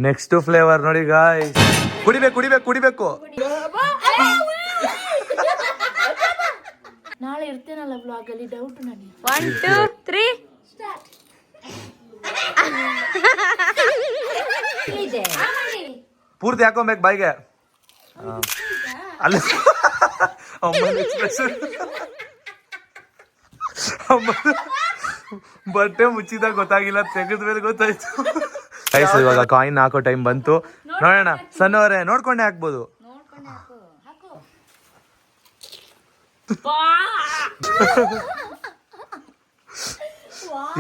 Next flavour ನೋಡಿ guys, ಕುಡಿಬೇಕು. ನಾಳೆ ಇರ್ತೇನಲ್ಲ ಬ್ಲಾಗ್ ಅಲ್ಲಿ, ಡೌಟ್ ನನಗೆ. 1 2 3 ಪೂರ್ತಿ ಹಾಕೊಬೇಕು ಬಾಯಿಗೆ. ಅಲ್ಲ ಬಟ್ಟೆ ಮುಚ್ಚಿದಾಗ ಗೊತ್ತಾಗಿಲ್ಲ, ತೆಗೆದ್ಮೇಲೆ ಗೊತ್ತಾಯ್ತು. ಇವಾಗ ಕಾಯಿನ್ ಹಾಕೋ ಟೈಮ್ ಬಂತು. ನೋಡೋಣ ಸಣ್ಣವರೇ, ನೋಡ್ಕೊಂಡೆ ಹಾಕ್ಬೋದು.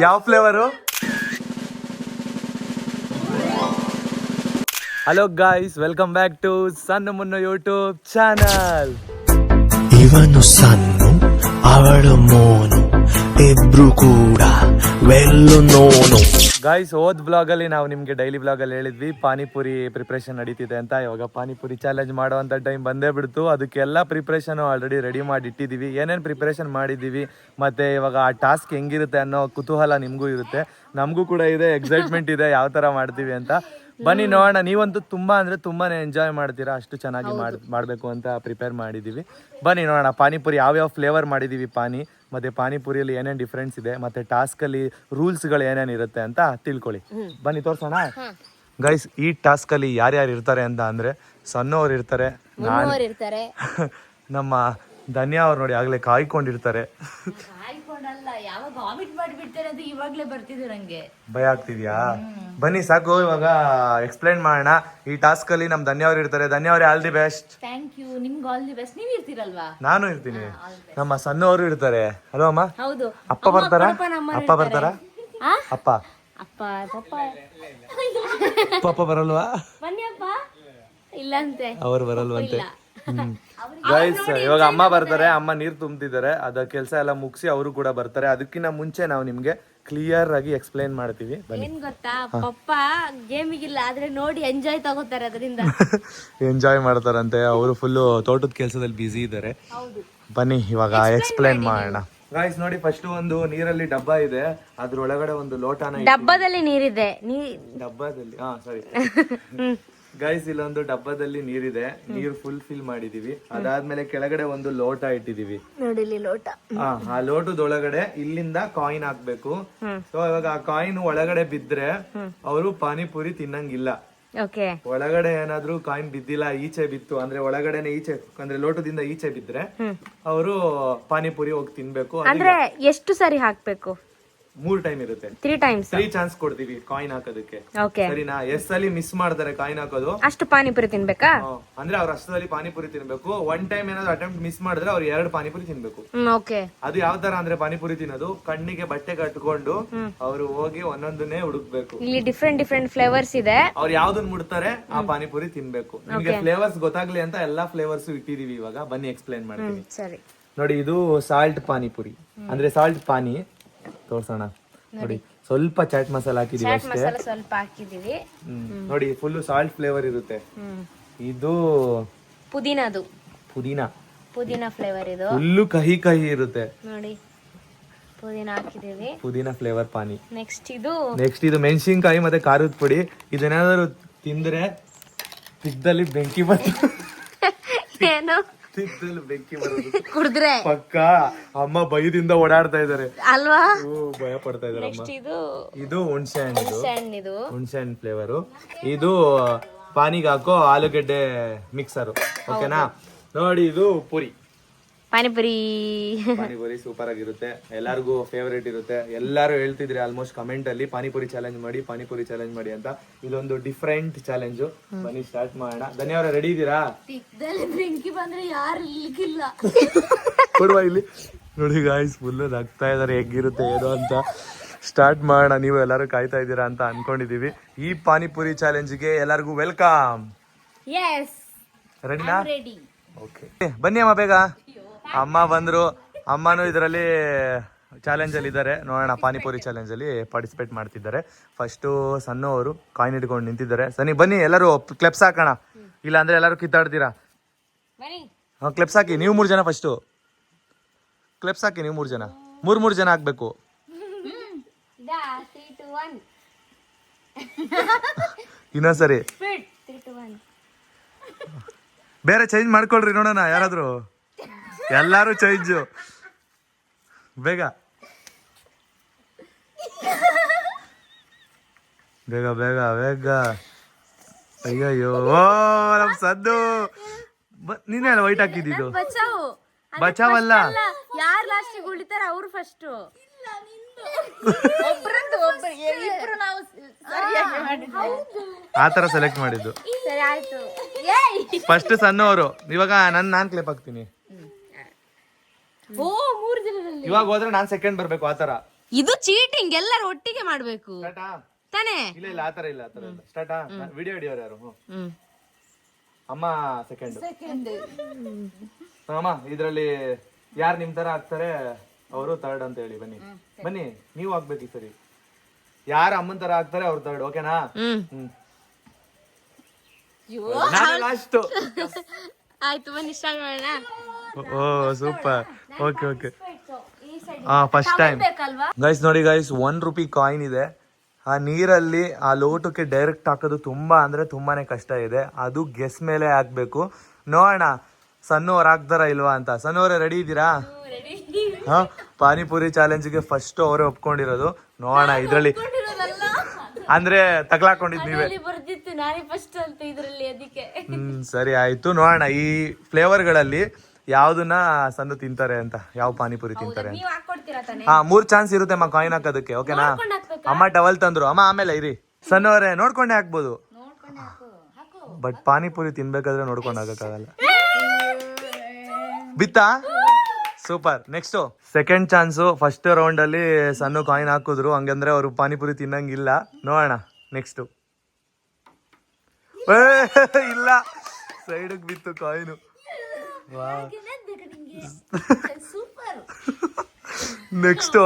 ಯಾವ flavour? Hello guys, welcome back to Sanna Munnu YouTube channel. ಇವನು ಸಣ್ಣು, ಅವಳು ಮೋನು, ಇಬ್ರು ಕೂಡ ವೆಲ್ಲು ನೋನು. ಗಾಯ್ಸ್, ಹೋದ್ ಬ್ಲಾಗ್ ಅಲ್ಲಿ ನಾವು ನಿಮ್ಗೆ ಡೈಲಿ ಬ್ಲಾಗ್ ಅಲ್ಲಿ ಹೇಳಿದ್ವಿ ಪಾನಿಪುರಿ ಪ್ರಿಪ್ರೇಷನ್ ನಡೀತಿದೆ ಅಂತ. ಇವಾಗ ಪಾನಿಪುರಿ ಚಾಲೆಂಜ್ ಮಾಡುವಂತ ಟೈಮ್ ಬಂದೇ ಬಿಡ್ತು. ಅದಕ್ಕೆಲ್ಲ ಪ್ರಿಪ್ರೇಷನ್ ಆಲ್ರೆಡಿ ರೆಡಿ ಮಾಡಿ ಇಟ್ಟಿದೀವಿ. ಏನೇನು ಪ್ರಿಪ್ರೇಷನ್ ಮಾಡಿದೀವಿ ಮತ್ತೆ ಇವಾಗ ಆ ಟಾಸ್ಕ್ ಹೆಂಗಿರುತ್ತೆ ಅನ್ನೋ ಕುತೂಹಲ ನಿಮ್ಗೂ ಇರುತ್ತೆ, ನಮಗೂ ಕೂಡ ಇದೆ, ಎಕ್ಸೈಟ್ಮೆಂಟ್ ಇದೆ ಯಾವ ತರ ಮಾಡ್ತೀವಿ ಅಂತ. ಬನ್ನಿ ನೋಡೋಣ. ನೀವಂತೂ ತುಂಬಾನೇ ಎಂಜಾಯ್ ಮಾಡ್ತೀರಾ, ಅಷ್ಟು ಚೆನ್ನಾಗಿ ಮಾಡಬೇಕು ಅಂತ ಪ್ರಿಪೇರ್ ಮಾಡಿದ್ದೀವಿ. ಬನ್ನಿ ನೋಡೋಣ ಪಾನಿಪುರಿ ಯಾವ್ಯಾವ ಫ್ಲೇವರ್ ಮಾಡಿದ್ದೀವಿ ಮತ್ತೆ ಪಾನಿಪುರಿಯಲ್ಲಿ ಏನೇನು ಡಿಫ್ರೆನ್ಸ್ ಇದೆ, ಮತ್ತೆ ಟಾಸ್ಕಲ್ಲಿ ರೂಲ್ಸ್ಗಳು ಏನೇನು ಇರುತ್ತೆ ಅಂತ ತಿಳ್ಕೊಳ್ಳಿ. ಬನ್ನಿ ತೋರ್ಸೋಣ ಗೈಸ್. ಈ ಟಾಸ್ಕಲ್ಲಿ ಯಾರ್ಯಾರು ಇರ್ತಾರೆ ಅಂತ ಅಂದರೆ, ಸಣ್ಣವ್ರು ಇರ್ತಾರೆ, ನಮ್ಮ ಧನ್ಯಾ ಅವ್ರು ನೋಡಿ ಆಗಲೇ ಕಾಯ್ಕೊಂಡಿರ್ತಾರೆ. ಯಾವಾಗ ವಾಮಿಟ್ ಮಾಡಿಬಿಡ್ತಾರೆ ಅಂತ ಇವಾಗ್ಲೇ ಬರ್ತಿದೆ ನಂಗೆ, ಭಯ ಆಗ್ತಿದ್ಯಾ? ಬನ್ನಿ ಸಾಕು, ಇವಾಗ ಎಕ್ಸ್ಪ್ಲೈನ್ ಮಾಡೋಣ. ಈ ಟಾಸ್ಕ್ ಅಲ್ಲಿ ನಮ್ ಧನ್ಯ ಅವ್ರು ಇರ್ತಾರೆ. ಧನ್ಯ ಅವ್ರೆ, all the best. Thank you. ನಿಮ್ಗೆ ಆಲ್ ದಿ ಬೆಸ್ಟ್. ನೀವ್ ಇರ್ತೀರಲ್ವಾ? ನಾನು ಇರ್ತೀನಿ. ನಮ್ಮ ಸಣ್ಣವರು ಇರ್ತಾರೆ. ಹಲೋ ಅಮ್ಮ. ಹೌದು. ಅಪ್ಪ ಬರ್ತಾರ? ಅಪ್ಪ ಬರಲ್ವಾ? ಬನ್ನಿ ಅಪ್ಪ. ಇಲ್ಲಂತೆ, ಅವ್ರು ಬರಲ್ವಂತೆ. ಗೈಸ್, ಇವಾಗ ಅಮ್ಮ ಬರ್ತಾರೆ. ಅಮ್ಮ ನೀರ್ ತುಂಬ್ತಿದ್ದಾರೆ, ಅದ ಕೆಲಸ ಎಲ್ಲ ಮುಗಿಸಿ ಅವರು ಕೂಡ ಬರ್ತಾರೆ. ಅದಕ್ಕಿಂತ ಮುಂಚೆ ನಾವು ನಿಮ್ಗೆ ಕ್ಲಿಯರ್ ಆಗಿ ಎಕ್ಸ್ಪ್ಲೈನ್ ಮಾಡ್ತೀವಿ. ಏನ್ ಗೊತ್ತಾ, ಪಪ್ಪ ಗೇಮಿಗಿಲ್ಲ, ಆದ್ರೆ ನೋಡಿ ಎಂಜಾಯ್ ತಗೋತಾರೆ ಅದರಿಂದ. ಎಂಜಾಯ್ ಮಾಡ್ತಾರಂತೆ. ಅವರು ಫುಲ್ ತೋಟದ ಕೆಲಸದಲ್ಲಿ ಬ್ಯುಸಿ ಇದ್ದಾರೆ. ಬನ್ನಿ ಇವಾಗ ಎಕ್ಸ್ಪ್ಲೈನ್ ಮಾಡೋಣ. ಗೈಸ್ ನೋಡಿ, ಫಸ್ಟ್ ಒಂದು ನೀರಲ್ಲಿ ಡಬ್ಬ ಇದೆ, ಅದ್ರೊಳಗಡೆ ಒಂದು ಲೋಟನ. ಡಬ್ಬದಲ್ಲಿ ನೀರಿದೆ. ಡಬ್ಬದಲ್ಲಿ ಸರಿ ಗೈಸ್, ಇಲ್ಲೊಂದು ಡಬ್ಬದಲ್ಲಿ ನೀರಿದೆ. ನೀರು ಫುಲ್ ಫಿಲ್ ಮಾಡಿದೀವಿ. ಅದಾದ್ಮೇಲೆ ಕೆಳಗಡೆ ಒಂದು ಲೋಟ ಇಟ್ಟಿದೀವಿ. ನೋಡಿ ಲೋಟ. ಆ ಲೋಟದೊಳಗಡೆ ಇಲ್ಲಿಂದ ಕಾಯಿನ್ ಹಾಕ್ಬೇಕು. ಸೊ ಇವಾಗ ಆ ಕಾಯಿನ್ ಒಳಗಡೆ ಬಿದ್ರೆ ಅವರು ಪಾನಿಪುರಿ ತಿನ್ನಂಗಿಲ್ಲ. ಒಳಗಡೆ ಏನಾದ್ರು ಕಾಯಿನ್ ಬಿದ್ದಿಲ್ಲ, ಈಚೆ ಬಿತ್ತು ಅಂದ್ರೆ, ಒಳಗಡೆನೆ ಈಚೆ ಅಂದ್ರೆ ಲೋಟದಿಂದ ಈಚೆ ಬಿದ್ರೆ ಅವರು ಪಾನಿಪುರಿ ಹೋಗಿ ತಿನ್ಬೇಕು. ಅಂದ್ರೆ ಎಷ್ಟು ಸರಿ ಹಾಕ್ಬೇಕು? 3 ಟೈಮ್ ಇರುತ್ತೆ. 3 ಚಾನ್ಸ್ ಕೊಡ್ತೀವಿ ಕಾಯಿನ್ ಹಾಕೋದಕ್ಕೆ. ಸರಿನಾ? ಎಷ್ಟಲ್ಲಿ ಮಿಸ್ ಮಾಡ್ತಾರೆ ಕಾಯಿನ್ ಹಾಕೋದು, ಅಷ್ಟು ಪಾನಿಪುರಿ ತಿನ್ಬೇಕಾ? ಅಂದ್ರೆ ಅವ್ರ ಅಷ್ಟದಲ್ಲಿ ಪಾನಿಪುರಿ ತಿನ್ಬೇಕು. 1 ಟೈಮ್ ಏನಾದ್ರು ಅಟೆಂಪ್ಟ್ ಮಿಸ್ ಮಾಡಿದ್ರೆ ಅವ್ರು 2 ಪಾನಿಪುರಿ ತಿನ್ಬೇಕು. ಅದು ಯಾವ ತರ ಅಂದ್ರೆ, ಪಾನಿಪುರಿ ತಿನ್ನೋದು ಕಣ್ಣಿಗೆ ಬಟ್ಟೆ ಕಟ್ಕೊಂಡು ಅವರು ಹೋಗಿ ಒಂದೊಂದನ್ನೇ ಹುಡುಕ್ಬೇಕು. ಇಲ್ಲಿ ಡಿಫ್ರೆಂಟ್ ಫ್ಲೇವರ್ಸ್ ಇದೆ. ಅವ್ರು ಯಾವ್ದನ್ ಮುಡ್ತಾರೆ ಆ ಪಾನಿಪುರಿ ತಿನ್ಬೇಕು. ನಿಮ್ಗೆ ಫ್ಲೇವರ್ಸ್ ಗೊತ್ತಾಗ್ಲಿ ಅಂತ ಎಲ್ಲಾ ಫ್ಲೇವರ್ಸ್ ಇಟ್ಟಿದೀವಿ. ಇವಾಗ ಬನ್ನಿ ಎಕ್ಸ್ಪ್ಲೈನ್ ಮಾಡ್ತೀನಿ. ನೋಡಿ, ಇದು ಸಾಲ್ಟ್ ಪಾನಿಪುರಿ ಅಂದ್ರೆ ಸಾಲ್ಟ್ ಪಾನಿ. ತೋರ್ಸೋಣ ನೋಡಿ, ಸ್ವಲ್ಪ ಚಾಟ್ ಮಸಾಲ ಹಾಕಿದೀವಿ ಅಷ್ಟೇ. ಸ್ವಲ್ಪ ಹಾಕಿದೀವಿ ನೋಡಿ, ಫುಲ್ ಸಾಲ್ಟ್ ಫ್ಲೇವರ್ ಇರುತ್ತೆ. ಇದು ಪುದೀನಾ ಫ್ಲೇವರ್. ಇದು ಫುಲ್ಲು ಕಹಿ ಇರುತ್ತೆ ನೋಡಿ. ಪುದೀನಾ ಹಾಕಿದೀವಿ, ಪುದೀನಾ ಫ್ಲೇವರ್ ಪಾನಿ. ನೆಕ್ಸ್ಟ್ ಇದು ಮೆಣಸಿನ್ಕಾಯಿ ಮತ್ತೆ ಖಾರದ ಪುಡಿ. ಇದನ್ನೇನಾದ್ರು ತಿಂದ್ರೆ ತಿಗ್ದಲ್ಲಿ ಬೆಂಕಿ ಬರ್ತದೆ. ಏನು ಬೆಂಕಿ ಬರೋದು ಕುಡಿದ್ರೆ ಪಕ್ಕ. ಅಮ್ಮ ಭಯದಿಂದ ಓಡಾಡ್ತಾ ಇದಾರೆ ಅಲ್ವಾ? ಭಯ ಪಡ್ತಾ ಇದಾರೆ ಅಮ್ಮ. ಇದು ಹುಣಸೆ ಹಣ್ಣು ಫ್ಲೇವರು. ಇದು ಪಾನಿಗೆ ಹಾಕೋ ಆಲೂಗಡ್ಡೆ ಮಿಕ್ಸರು. ಓಕೆನಾ? ನೋಡಿ, ಇದು ಪಾನಿಪುರಿ ಸೂಪರ್ ಆಗಿರುತ್ತೆ. ಎಲ್ಲಾರ್ಗು ಫೇವರೇಟ್ ಇರುತ್ತೆ. ಎಲ್ಲಾರು ಹೇಳ್ತಿದ್ರಿ ಆಲ್ಮೋಸ್ಟ್ ಕಮೆಂಟ್ ಅಲ್ಲಿ ಪಾನಿಪುರಿ ಚಾಲೆಂಜ್ ಮಾಡಿ ಅಂತ. ಇದೊಂದು ಡಿಫ್ರೆಂಟ್ ಚಾಲೆಂಜ್. ಬನ್ನಿ ಸ್ಟಾರ್ಟ್ ಮಾಡೋಣ. ಧನ್ಯವಾದ. ರೆಡಿ ಇದ್ದೀರಾ? ಬೆಂಕಿ ಬಂದ್ರೆ ಯಾರು ಇಲ್ಲಿಗಿಲ್ಲ. ಕೊಡುವ ಇಲ್ಲಿ ನೋಡಿ ಗಾಯ್ಸ್, ಫುಲ್ ನಗ್ತಾ ಇದಾರೆ ಹೇಗಿರುತ್ತೆ ಏನೋ ಅಂತ. ಸ್ಟಾರ್ಟ್ ಮಾಡೋಣ. ನೀವು ಎಲ್ಲರೂ ಕಾಯ್ತಾ ಇದ್ದೀರಾ ಅಂತ ಅನ್ಕೊಂಡಿದೀವಿ. ಈ ಪಾನಿಪುರಿ ಚಾಲೆಂಜ್ಗೆ ಎಲ್ಲರಿಗೂ ವೆಲ್ಕಮ್. ರೆಡಿನಾ? ಓಕೆ, ಬನ್ನಿ ಅಮ್ಮ ಬೇಗ. ಅಮ್ಮ ಬಂದ್ರು. ಅಮ್ಮನೂ ಇದರಲ್ಲಿ ಚಾಲೆಂಜ್ ಅಲ್ಲಿ ಇದ್ದಾರೆ. ನೋಡೋಣ, ಪಾನಿಪುರಿ ಚಾಲೆಂಜ್ ಅಲ್ಲಿ ಪಾರ್ಟಿಸಿಪೇಟ್ ಮಾಡ್ತಿದ್ದಾರೆ. ಫಸ್ಟ್ ಸಣ್ಣವರು ಕಾಯಿನ್ ಹಿಡ್ಕೊಂಡು ನಿಂತಿದ್ದಾರೆ. ಸನಿ ಬನ್ನಿ, ಎಲ್ಲರೂ ಕ್ಲೆಪ್ಸ್ ಹಾಕೋಣ, ಇಲ್ಲ ಅಂದ್ರೆ ಎಲ್ಲರೂ ಕಿತ್ತಾಡ್ತೀರಾ. ಕ್ಲೆಪ್ಸ್ ಹಾಕಿ ನೀವು 3 ಜನ. ಫಸ್ಟು ಕ್ಲೆಪ್ಸ್ ಹಾಕಿ ನೀವು 3 ಜನ. 3 ಜನ ಹಾಕ್ಬೇಕು. ಇನ್ನೊಂದ್ಸರಿ ಸ್ಪೀಡ್ 3 2 1 ಬೇರೆ ಚೇಂಜ್ ಮಾಡ್ಕೊಳ್ರಿ ನೋಡೋಣ ಯಾರಾದ್ರು. ಎಲ್ಲಾರು ಚೇಂಜು ಬೇಗ ಬೇಗ ಬೇಗ ಬೇಗ. ಅಯ್ಯಯ್ಯೋ ನಮ್ ಸದ್ದು ನೀನೇ ಅಲ್ಲ ವೈಟ್ ಹಾಕಿದ್ದು. ಬಚಾವು ಬಚಾವಲ್ಲ, ಯಾರು ಲಾಸ್ಟಿಗೆ ಉಳಿತಾರ ಅವ್ರು ಫಸ್ಟ್. ಆತರ ಸೆಲೆಕ್ಟ್ ಮಾಡಿದ್ದು. ಸರಿ ಆಯ್ತು. ಫಸ್ಟ್ ಸಣ್ಣವರು. ಇವಾಗ ನಾನ್ ಕ್ಲಿಪ್ ಹಾಕ್ತೀನಿ. ಓ 3 ದಿನದಲ್ಲಿ ಇವಾಗ ಹೋದ್ರೆ ನಾನ್ ಸೆಕೆಂಡ್ ಬರ್ಬೇಕು ಆತರ. ಇದು ಚೀಟಿಂಗ್. ಎಲ್ಲರೂ ಒಟ್ಟಿಗೆ ಮಾಡ್ಬೇಕು ತಾನೇ? ಇಲ್ಲ ಇಲ್ಲ ಆತರ ಇಲ್ಲ ಆತರ ಇಲ್ಲ. ಸ್ಟಾರ್ಟಾ? ವಿಡಿಯೋ ಹಿಡಿಯೋರು ಯಾರು? ಅಮ್ಮ ಸೆಕೆಂಡ್. ಅಮ್ಮ ಇದ್ರಲ್ಲಿ ಯಾರು ನಿಮ್ ತರ ಆಗ್ತಾರೆ ಅವರು ಥರ್ಡ್ ಅಂತ ಹೇಳಿ. ಬನ್ನಿ ಬನ್ನಿ, ನೀವು ಆಗ್ಬೇಕು ಈ ಸರಿ. ಯಾರು ಅಮ್ಮನ್ ತರ ಆಗ್ತಾರೆ ಅವ್ರು ಥರ್ಡ್. ಓಕೆನಾ? ಲಾಸ್ಟ್. ಆಯ್ತು ಬನ್ನಿ ಸ್ಟಾರ್ಟ್ ಮಾಡೋಣ. Oh super. Okay okay. First time guys ನೋಡಿ ಗೈಸ್, ₹1 ಕಾಯಿನ್ ಇದೆ. ಆ ನೀರಲ್ಲಿ ಆ ಲೋಟಕ್ಕೆ ಡೈರೆಕ್ಟ್ ಹಾಕೋದು ತುಂಬಾ ಅಂದ್ರೆ ತುಂಬಾನೇ ಕಷ್ಟ ಇದೆ. ಅದು ಗೆಸ್ ಮೇಲೆ ಹಾಕ್ಬೇಕು. ನೋಡೋಣ ಸಣ್ಣವ್ರು ಹಾಕ್ತಾರ ಇಲ್ವಾ ಅಂತ. ಸಣ್ಣವ್ರೆ ರೆಡಿ ಇದ್ದೀರಾ? ಹಾ, ಪಾನಿಪುರಿ ಚಾಲೆಂಜ್ಗೆ ಫಸ್ಟ್ ಅವರೇ ಒಪ್ಕೊಂಡಿರೋದು. ನೋಡೋಣ ಇದ್ರಲ್ಲಿ ಅಂದ್ರೆ ತಗ್ಲಾಕೊಂಡಿದ್ ನೀವೇ. ಬರ್ದಿತ್ತು ನಾನೇ ಫಸ್ಟ್ ಅಂತ ಇದ್ರಲ್ಲಿ, ಅದಕ್ಕೆ. ಸರಿ ಆಯ್ತು. ನೋಡೋಣ ಈ ಫ್ಲೇವರ್ಗಳಲ್ಲಿ ಯಾವ್ದನ್ನ ಸಣ್ಣ ತಿಂತಾರೆ ಅಂತ, ಯಾವ ಪಾನಿಪುರಿ ತಿಂತಾರೆ ಅಂತ. 3 ಚಾನ್ಸ್ ಇರುತ್ತೆ ಅಮ್ಮ ಕಾಯಿನ್ ಹಾಕೋದಕ್ಕೆ. ಓಕೆನಾ? ಅಮ್ಮ ಟವಲ್ ತಂದ್ರು. ಅಮ್ಮ ಆಮೇಲೆ ಇರಿ. ಸಣ್ಣವರೇ ನೋಡ್ಕೊಂಡೆ ಹಾಕ್ಬೋದು, ಬಟ್ ಪಾನಿಪುರಿ ತಿನ್ಬೇಕಾದ್ರೆ ನೋಡ್ಕೊಂಡು ಹಾಕಕ್ಕಾಗಲ್ಲ. ಬಿತ್ತಾ? Super. Next second chance. First round ಅಲ್ಲಿ ಸಣ್ಣ ಕಾಯಿನ್ ಹಾಕಿದ್ರು, ಹಂಗಂದ್ರೆ ಅವರು ಪಾನಿಪುರಿ ತಿನ್ನಂಗಿಲ್ಲ. ನೋಡೋಣ ನೆಕ್ಸ್ಟ್. ಇಲ್ಲ, ಸೈಡ್ಗೆ ಬಿತ್ತು ಕಾಯಿನು. ನೆಕ್ಸ್ಟ್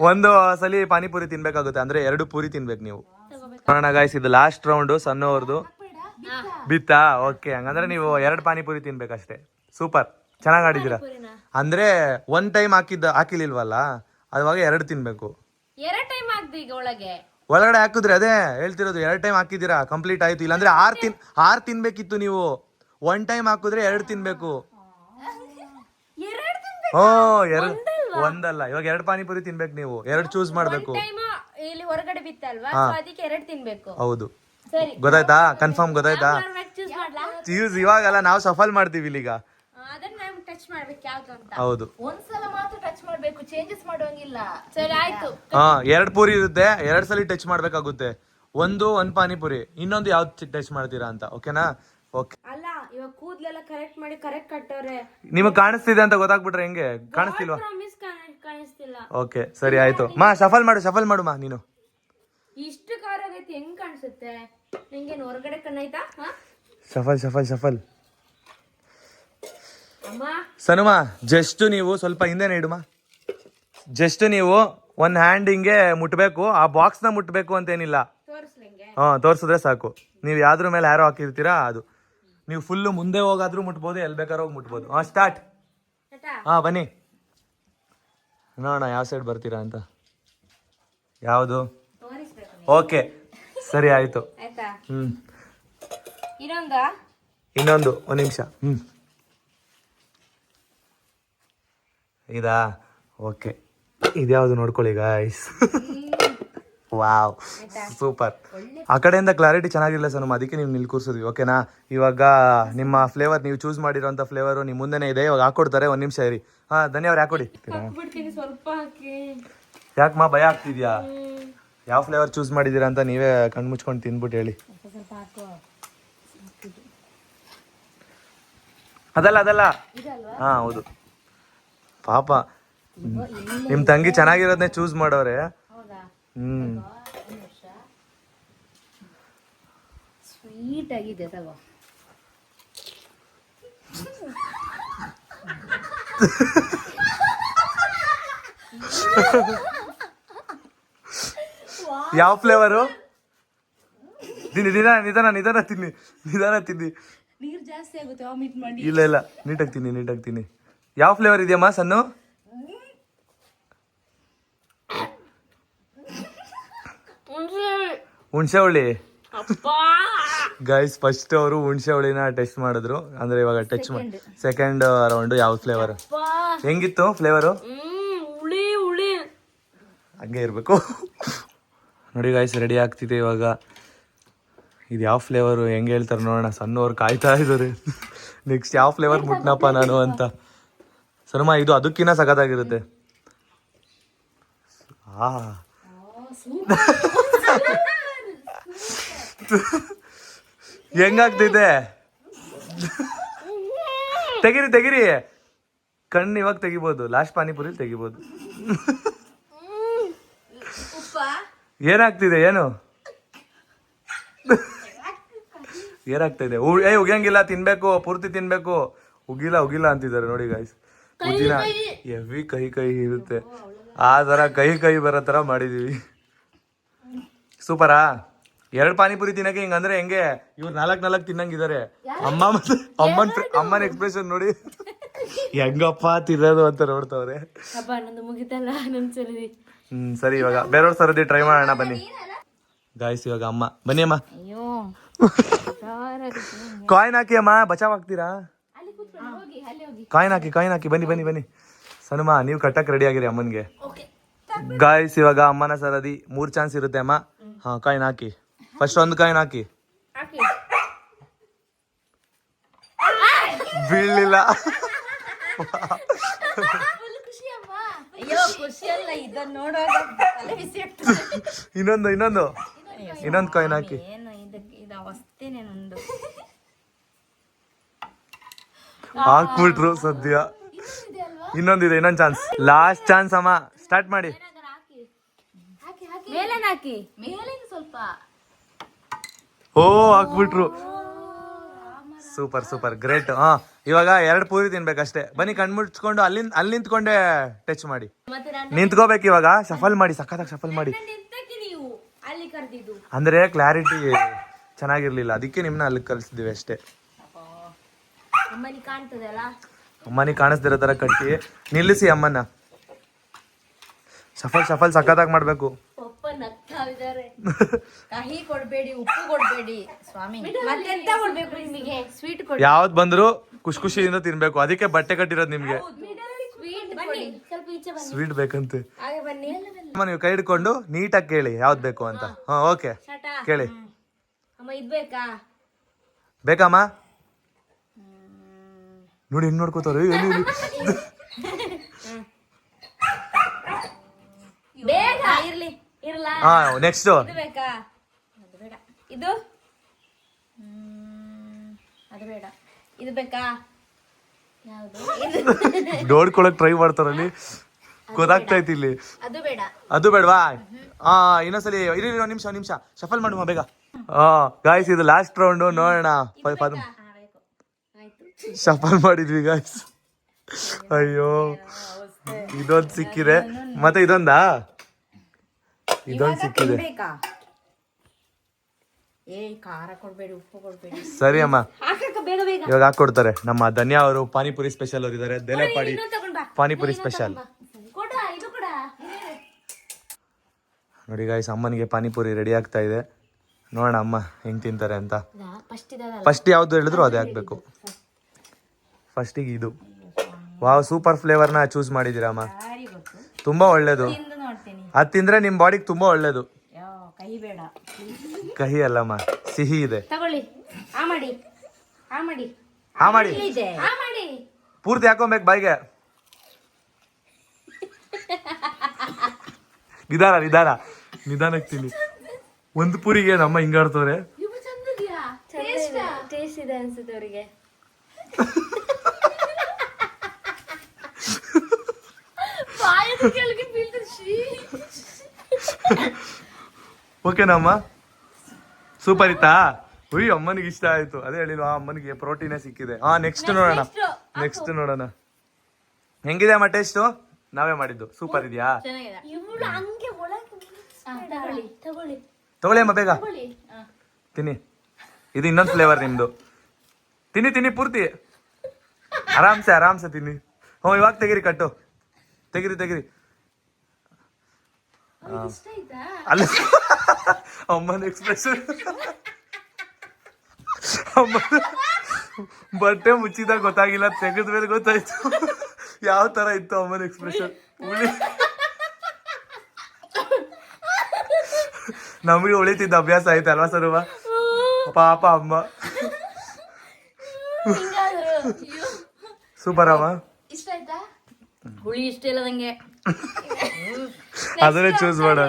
ಒಂದು ಸಲ ಪಾನಿಪುರಿ ತಿನ್ಬೇಕಾಗುತ್ತೆ, ಅಂದ್ರೆ 2 ಪೂರಿ ತಿನ್ಬೇಕು ನೀವು. ನೋಡೋಣ ಗಾಯ್ಸ್, ಇದು ಲಾಸ್ಟ್ ರೌಂಡ್ ಸಣ್ಣವ್ರದ್ದು. ಬಿತ್ತಾ? ಓಕೆ, ಹಂಗಂದ್ರೆ ನೀವು 2 ಪಾನಿಪುರಿ ತಿನ್ಬೇಕಷ್ಟೇ. ಸೂಪರ್, ಚೆನ್ನಾಗ್ ಆಡಿದ್ದೀರಾ. ಅಂದ್ರೆ 1 ಟೈಮ್ ಹಾಕಿಲ್ವಲ್ಲ, ಅವಾಗ 2 ತಿನ್ಬೇಕು. 2 ಟೈಮ್ ಹಾಕ್ದೆ ಈಗ ಒಳಗಡೆ ಹಾಕಿದ್ರಿ, ಅದೇ ಹೇಳ್ತಿರೋದು. 2 ಟೈಮ್ ಹಾಕಿದ್ದೀರಾ, ಕಂಪ್ಲೀಟ್ ಆಯ್ತು. ಇಲ್ಲಾಂದ್ರೆ 6 ತಿನ್ಬೇಕಿತ್ತು ನೀವು. 1 ಟೈಮ್ ಹಾಕಿದ್ರೆ 2 ತಿನ್ಬೇಕು. ಒಂದಲ್ಲ, ಇವಾಗ 2 ಪಾನಿಪುರಿ ತಿನ್ಬೇಕು ನೀವು. 2 ಚೂಸ್ ಮಾಡ್ಬೇಕು. ಇಲ್ಲಿ ಹೊರಗಡೆ ಬಿತ್ತಲ್ವಾ, ಅದಕ್ಕೆ 2 ತಿನ್ಬೇಕು. ಹೌದು, ಗೊತ್ತಾಯ್ತಾ? ಕನ್ಫರ್ಮ್ ಗೊತ್ತಾಯ್ತಾ? ಇವಾಗಲ್ಲ, ನಾವು ಸಫಲ್ ಮಾಡ್ತೀವಿ ಇಲ್ಲಿಗ. ಟಚ್ ಮಾಡ್ಬೇಕು ಯಾವ್ದು ಅಂತ. ಹೌದು, ಒಂದ್ಸಲ ಮಾತ್ರ ಟಚ್ ಮಾಡ್ಬೇಕು, ಚೇಂಜಸ್ ಮಾಡೋಂಗಿಲ್ಲ. ಸರಿ ಆಯ್ತು. 2 ಪೂರಿ ಇರುತ್ತೆ, 2 ಸಲ ಟಚ್ ಮಾಡ್ಬೇಕಾಗುತ್ತೆ. ಒಂದು ಪಾನಿಪುರಿ, ಇನ್ನೊಂದು ಯಾವ್ದು ಟಚ್ ಮಾಡ್ತೀರಾ ಅಂತ. ಓಕೆನಾ? ಓಕೆ. ಅಲ್ಲ, ಇವಾಗ ಕೂದ್ಲೆಲ್ಲ ಕರೆಕ್ಟ್ ಮಾಡಿ ಕರೆಕ್ಟ್ ಕಟ್ಟವ್ರೆ. ನಿಮಗ್ ಕಾಣಿಸ್ತಿದೆ ಅಂತ ಗೊತ್ತಾಗ್ಬಿಟ್ರೆ ಹೆಂಗೆ? ಕಾಣಿಸ್ತಿಲ್ವಾ? ಕಾಣಿಸ್ತಿಲ್ಲ. ಓಕೆ ಸರಿ ಆಯ್ತು. ಶಫಲ್ ಮಾಡು ಮಾ ನೀನು. ಇಷ್ಟು ಕಾರ್ ಆಗೈತಿ, ಹೆಂಗ್ ಕಾಣಿಸುತ್ತೆ ನಿಂಗೇನು? ಹೊರಗಡೆ ಕಣ್ಣಾಯ್ತಾ? ಶಫಲ್ ಅಮ್ಮ ಸನುಮಾ, ಜಸ್ಟ್ ನೀವು ಸ್ವಲ್ಪ ಹಿಂದೆನೆ ಇಡುಮಾ. ಜಸ್ಟ್ ನೀವು 1 ಹ್ಯಾಂಡ್ ಹಿಂಗೆ ಮುಟ್ಬೇಕು. ಆ ಬಾಕ್ಸ್ ನ ಮುಟ್ಬೇಕು ಅಂತೇನಿಲ್ಲ. ತೋರಿಸ್ಲಿಂಗೆ? ತೋರ್ಸಿದ್ರೆ ಸಾಕು. ನೀವು ಯಾವ್ದ್ರ ಮೇಲೆ ಯಾರೋ ಹಾಕಿರ್ತೀರಾ ಅದು. ನೀವು ಫುಲ್ ಮುಂದೆ ಹೋಗಾದ್ರೂ ಮುಟ್ಬೋದು, ಎಲ್ಲಿ ಬೇಕಾದ್ರೂ ಹೋಗಿ ಮುಟ್ಬೋದು. ಸ್ಟಾರ್ಟ್. ಬನ್ನಿ ನೋಡೋಣ ಯಾವ ಸೈಡ್ ಬರ್ತೀರಾ ಅಂತ. ಯಾವುದು? ಓಕೆ ಸರಿ ಆಯ್ತು. ಇನ್ನೊಂದು 1 ನಿಮಿಷ. ಇದಾ? ಓಕೆ, ಇದ್ಯಾವುದು ನೋಡ್ಕೊಳ್ಳಿ ಗಾಯ್ಸ್. Wow, super. ಆ ಕಡೆಯಿಂದ ಕ್ಲಾರಿಟಿ ಚೆನ್ನಾಗಿಲ್ಲ ಸರ್, ಅದಕ್ಕೆ ನೀವು ನಿಲ್ ಕೂರ್ಸಿದ್ವಿ. ಓಕೆನಾ? ಇವಾಗ ನಿಮ್ಮ ಫ್ಲೇವರ್, ನೀವು ಚೂಸ್ ಮಾಡಿರೋಂಥ ಫ್ಲೇವರು ನಿಮ್ಮ ಮುಂದೆನೇ ಇದೆ. ಇವಾಗ ಹಾಕೊಡ್ತಾರೆ. 1 ನಿಮಿಷ ಇರಿ. ಧನ್ಯವಾದ. ಹಾಕೊಡಿ. ಯಾಕಮ್ಮ ಭಯ ಆಗ್ತಿದ್ಯಾ? ಯಾವ ಫ್ಲೇವರ್ ಚೂಸ್ ಮಾಡಿದ್ದೀರಾ ಅಂತ ನೀವೇ ಕಣ್ಣು ಮುಚ್ಕೊಂಡು ತಿನ್ಬಿಟ್ಟು ಹೇಳಿ. ಅದಲ್ಲ. ಹೌದು. ಪಾಪ ನಿಮ್ ತಂಗಿ ಚೆನ್ನಾಗಿರೋದನ್ನೇ ಚೂಸ್ ಮಾಡೋರೆ. ಸ್ವೀಟ್ ಆಗಿದೆ ತಗೋ. ಯಾವ ಫ್ಲೇವರು? ನಿಧಾನ ತಿನ್ನಿ. ನೀರ್ ಜಾಸ್ತಿ ಆಗುತ್ತೆ, ವಾಮಿಟ್ ಮಾಡಿ. ಇಲ್ಲ, ನೀಟಾಗಿ ತಿನ್ನಿ. ಯಾವ ಫ್ಲೇವರ್ ಇದೆಯಮ್ಮ ಸಣ್ಣ? ಹುಣಸೆ ಹುಳಿ. ಗೈಸ್ ಫಸ್ಟ್ ಅವರು ಹುಣಸೆ ಹುಳಿನ ಟೆಸ್ಟ್ ಮಾಡಿದ್ರು, ಅಂದ್ರೆ ಇವಾಗ ಟಚ್ ಮಾಡಿ ಸೆಕೆಂಡ್ ರೌಂಡ್ ಯಾವ ಫ್ಲೇವರ್ ಹೆಂಗಿತ್ತು ಫ್ಲೇವರು ಹುಳಿ ಹುಳಿ ಹಂಗೆ ಇರಬೇಕು. ನೋಡಿ ಗೈಸ್ ರೆಡಿ ಆಗ್ತಿದೆ ಇವಾಗ. ಇದು ಯಾವ ಫ್ಲೇವರು ಹೆಂಗೆ ಹೇಳ್ತಾರೆ ನೋಡೋಣ. ಸಣ್ಣವ್ರು ಕಾಯ್ತಾ ಇದ್ದಾರೆ ನೆಕ್ಸ್ಟ್ ಯಾವ ಫ್ಲೇವರ್ ಮುಟ್ನಪ್ಪ ನಾನು ಅಂತ. ಸನ್ಮಾ ಇದು ಅದಕ್ಕಿನ್ನ ಸಖತ್ತಾಗಿರುತ್ತೆ. ಹೆಂಗಾಗ್ತಿದೆ ತೆಗಿರಿ ತೆಗಿರಿ, ಕಣ್ಣು ಇವಾಗ ತೆಗಿಬೋದು, ಲಾಸ್ಟ್ ಪಾನಿಪುರಿಲಿ ತೆಗಿಬೋದು. ಏನಾಗ್ತಿದೆ ಏನು ಏನಾಗ್ತಿದೆ? ಉಗಿಯಂಗಿಲ್ಲ, ತಿನ್ಬೇಕು, ಪೂರ್ತಿ ತಿನ್ಬೇಕು. ಉಗಿಲ್ಲ ಅಂತಿದ್ದಾರೆ ನೋಡಿ ಗಾಯ್ಸ್. ಉದ್ದಿನ ಹೆವಿ ಕಹಿ ಇರುತ್ತೆ, ಆ ಥರ ಕಹಿ ಬರೋ ಥರ ಮಾಡಿದೀವಿ. ಸೂಪರಾ? 2 ಪಾನಿಪುರಿ ತಿನ್ನಕ್ಕೆ ಹಿಂಗಂದ್ರೆ ಹೆಂಗೆ? ಇವ್ರು 4 ತಿನ್ನಂಗಿದ್ದಾರೆ. ಅಮ್ಮನ ಎಕ್ಸ್ಪ್ರೆಷನ್ ನೋಡಿ ಹೆಂಗಪ್ಪ ತಿನ್ನೋದು ಅಂತ ನೋಡ್ತಾವ್ರೆ. ಹಬ್ಬ ನಂದು ಮುಗಿತಲ್ಲ ನನ್ ಸರಿ. ಸರಿ ಇವಾಗ ಬೇರೆಯವ್ರ ಸರದಿ ಟ್ರೈ ಮಾಡೋಣ ಬನ್ನಿ ಗಾಯ್ಸ್. ಇವಾಗ ಅಮ್ಮ ಬನ್ನಿ ಅಮ್ಮ. ಕಾಯಿನ್ ಹಾಕಿ ಅಮ್ಮ, ಬಚಾವ್ ಆಗ್ತೀರಾ? ಕಾಯಿನ್ ಹಾಕಿ ಬನ್ನಿ. ಸನುಮಾ ನೀವು ಕಟ್ಟಕ್ ರೆಡಿ ಆಗಿರಿ ಅಮ್ಮನ್ಗೆ. ಗಾಯ್ಸ್ ಇವಾಗ ಅಮ್ಮನ ಸರದಿ 3 ಚಾನ್ಸ್ ಇರುತ್ತೆ ಅಮ್ಮ. ಹಾ ಕಾಯಿನ್ ಹಾಕಿ, ಫಸ್ಟ್ 1 ಕಾಯಿನ್ ಹಾಕಿ. ಬೀಳಿಲ್ಲ. ಇನ್ನೊಂದು ಕಾಯಿನ್ ಹಾಕಿ. ಹಾಕ್ಬಿಟ್ರು ಸದ್ಯ. ಇನ್ನೊಂದು ಚಾನ್ಸ್, ಲಾಸ್ಟ್ ಚಾನ್ಸ್ ಅಮ್ಮ. ಸ್ಟಾರ್ಟ್ ಮಾಡಿ. ಸ್ವಲ್ಪ ಓ ಹಾಕ್ಬಿಟ್ರು. Super great. ಹಾ ಇವಾಗ 2 ಪೂರಿ ತಿನ್ಬೇಕಷ್ಟೇ. ಬನ್ನಿ ಕಣ್ ಮುಚ್ಕೊಂಡು ಅಲ್ಲಿ ನಿಂತ್ಕೊಂಡೆ ಟಚ್ ಮಾಡಿ. ನಿಂತ್ಕೋಬೇಕು ಇವಾಗ. ಶಫಲ್ ಮಾಡಿ, ಸಖತ್ತಾಗಿ ಶಫಲ್ ಮಾಡಿ. ಅಂದ್ರೆ ಕ್ಲಾರಿಟಿ ಚೆನ್ನಾಗಿರ್ಲಿಲ್ಲ, ಅದಕ್ಕೆ ನಿಮ್ನ ಅಲ್ಲಿ ಕಲ್ಸಿದೀವಿ ಅಷ್ಟೇ. ಅಮ್ಮನಿ ಕಾಣಿಸ್ದಿರೋ ತರ ಕಟ್ಟಿ ನಿಲ್ಲಿಸಿ ಅಮ್ಮನ. ಶಫಲ್ ಸಖತ್ತಾಗಿ ಮಾಡ್ಬೇಕು. ಕಹಿ ಕೊಡ್ಬೇಡಿ, ಉಪ್ಪು ಕೊಡ್ಬೇಡಿ ಸ್ವಾಮಿ. ಮತ್ತೆಂತ ಕೊಡ್ಬೇಕು ನಿಮಗೆ? ಸ್ವೀಟ್ ಕೊಡಿ. ಯಾವ್ದು ಬಂದ್ರು ಖುಷಿಯಿಂದ ತಿನ್ಬೇಕು, ಅದಕ್ಕೆ ಬಟ್ಟೆ ಕಟ್ಟಿರೋದು ನಿಮ್ಗೆ. ಸ್ವಲ್ಪ ಈಚೆ ಬನ್ನಿ. ಸ್ವೀಟ್ ಬೇಕಂತೆ. ಹಾಗೆ ಬನ್ನಿ. ಅಮ್ಮ ನೀವು ಕೈ ಹಿಡ್ಕೊಂಡು ನೀಟಾಗಿ ಕೇಳಿ ಯಾವ್ದು ಬೇಕು ಅಂತ. ಹಾ ಓಕೆ ಕೇಳಿ. ಅಮ್ಮ ಇದ್ ಬೇಕಾ? ಬೇಕಮ್ಮ? ನೋಡಿ ಹೆಂಗ್ ನೋಡ್ಕೋತಾರ. ಬೇಗ ಇರ್ಲಿ ಇರ್ಲಾ? ಹಾ ನೆಕ್ಸ್ಟ್ ಇದು ಬೇಕಾ? ಅದು ಬೇಡ. ಇದು ಅದು ಬೇಡ. ಇದು ಬೇಕಾ? ಯಾವುದು? ನೋಡ್ಕೊಳಕ್ ಟ್ರೈ ಮಾಡ್ತಾರಲ್ಲಿ, ಗೊತ್ತಾಗ್ತೈತಿ ಇಲ್ಲಿ. ಅದು ಬೇಡ. ಅದು ಬೇಡವಾ? ಹಾ ಇನ್ನೊಂದ್ಸಲಿ ಇರಿ ನಿಮಿಷ ಶಫಲ್ ಮಾಡುವ ಬೇಗ. ಗಾಯ್ಸ್ ಇದು ಲಾಸ್ಟ್ ರೌಂಡ್, ನೋಡೋಣ. ಶಫಲ್ ಮಾಡಿದ್ವಿ ಗಾಯ್ಸ್. ಅಯ್ಯೋ ಇದೊಂದು ಸಿಕ್ಕಿದೆ, ಮತ್ತೆ ಇದೊಂದು ಸಿಕ್ಕಿದೆ. ಖಾರ ಕೊಡ್ಬೇಡಿ, ಉಪ್ಪು ಕೊಡ್ಬೇಡಿ. ಸರಿ ಅಮ್ಮ ಬೇಗ ಬೇಗ ಇವಾಗ ಹಾಕೊಡ್ತಾರೆ. ನಮ್ಮ ಧನ್ಯ ಅವರು ಪಾನಿಪುರಿ ಸ್ಪೆಷಲ್ ಅವ್ರು ಇದಾರೆ. ದೇಲೆಪಾಡಿ ಪಾನಿಪುರಿ ಸ್ಪೆಷಲ್ ನೋಡಿ ಗಾಯ್ಸ್. ಅಮ್ಮನಿಗೆ ಪಾನಿಪುರಿ ರೆಡಿ ಆಗ್ತಾ ಇದೆ, ನೋಡೋಣ ಅಮ್ಮ ಹೆಂಗ್ ತಿಂತಾರೆ ಅಂತ. ಫಸ್ಟ್ ಯಾವ್ದು ಹೇಳಿದ್ರು ಅದೇ ಹಾಕ್ಬೇಕು. ಫಸ್ಟಿಗೆ ಇದು. ವಾವ್ ಸೂಪರ್ ಫ್ಲೇವರ್ನ ಚೂಸ್ ಮಾಡಿದ್ದೀರಾ ಅಮ್ಮ, ತುಂಬಾ ಒಳ್ಳೇದು. ಅದು ತಿಂದ್ರೆ ನಿಮ್ ಬಾಡಿಗೆ ತುಂಬಾ ಒಳ್ಳೇದು. ಕಹಿ ಅಲ್ಲಮ್ಮ, ಸಿಹಿ ಇದೆ. ತಗೊಳ್ಳಿ. ಆ ಮಾಡಿ ಪೂರ್ತಿ ಹಾಕೊಬೇಕು ಬಾಯಿಗೆ. ನಿಧಾನಕ್ಕೆ ತಿನ್ನಿ. ಒಂದು ಪೂರಿಗೆ ನಮ್ಮ ಹಿಂಗಾಡ್ತವ್ರೆ. ಟೇಸ್ಟ್ ಇದೆ ಅನ್ಸುತ್ತೆ ಅವರಿಗೆ. ಓಕೆನಮ್ಮ, ಸೂಪರ್ ಇತ್ತಾ? ಉಯ್ ಅಮ್ಮನಿಗೆ ಇಷ್ಟ ಆಯ್ತು. ಅದೇ ಹೇಳಿಲ್ವಾ ಅಮ್ಮನಿಗೆ ಪ್ರೋಟೀನೇ ಸಿಕ್ಕಿದೆ. ಹಾ ನೆಕ್ಸ್ಟ್ ನೋಡೋಣ ಹೆಂಗಿದೆ ಅಮ್ಮ ಟೇಸ್ಟು. ನಾವೇ ಮಾಡಿದ್ದು. ಸೂಪರ್ ಇದೆಯಾ? ತಗೊಳ್ಳಿ ಅಮ್ಮ ಬೇಗ ತಿನ್ನಿ. ಇದು ಇನ್ನೊಂದು ಫ್ಲೇವರ್ ನಿಮ್ದು. ತಿನ್ನಿ ಪೂರ್ತಿ ಆರಾಮ್ಸೆ ತಿನ್ನಿ. ಹ್ಞೂ ಇವಾಗ ತೆಗಿರಿ ಕಟ್ಟು, ತೆಗಿರಿ. ಅಲ್ಲ ಅಮ್ಮನ ಎಕ್ಸ್ಪ್ರೆಷನ್ ಬಟ್ಟೆ ಮುಚ್ಚಿದಾಗ ಗೊತ್ತಾಗಿಲ್ಲ, ತೆಗೆದ ಮೇಲೆ ಗೊತ್ತಾಯ್ತು ಯಾವ ತರ ಇತ್ತು ಅಮ್ಮನ ಎಕ್ಸ್ಪ್ರೆಷನ್. ನಮಗೆ ಉಳಿತಿದ್ದ ಅಭ್ಯಾಸ ಐತೆ ಅಲ್ವಾ ಸ್ವರೂಪ? ಪಾಪ ಅಮ್ಮ. ಸೂಪರ್ ಅಮ್ಮ. ಇಷ್ಟ ಆಯ್ತಾ? ಹುಳಿ ಇಷ್ಟ ಇಲ್ಲ ನಂಗೆ. ಅದನ್ನೇ ಚೂಸ್ ಮಾಡ.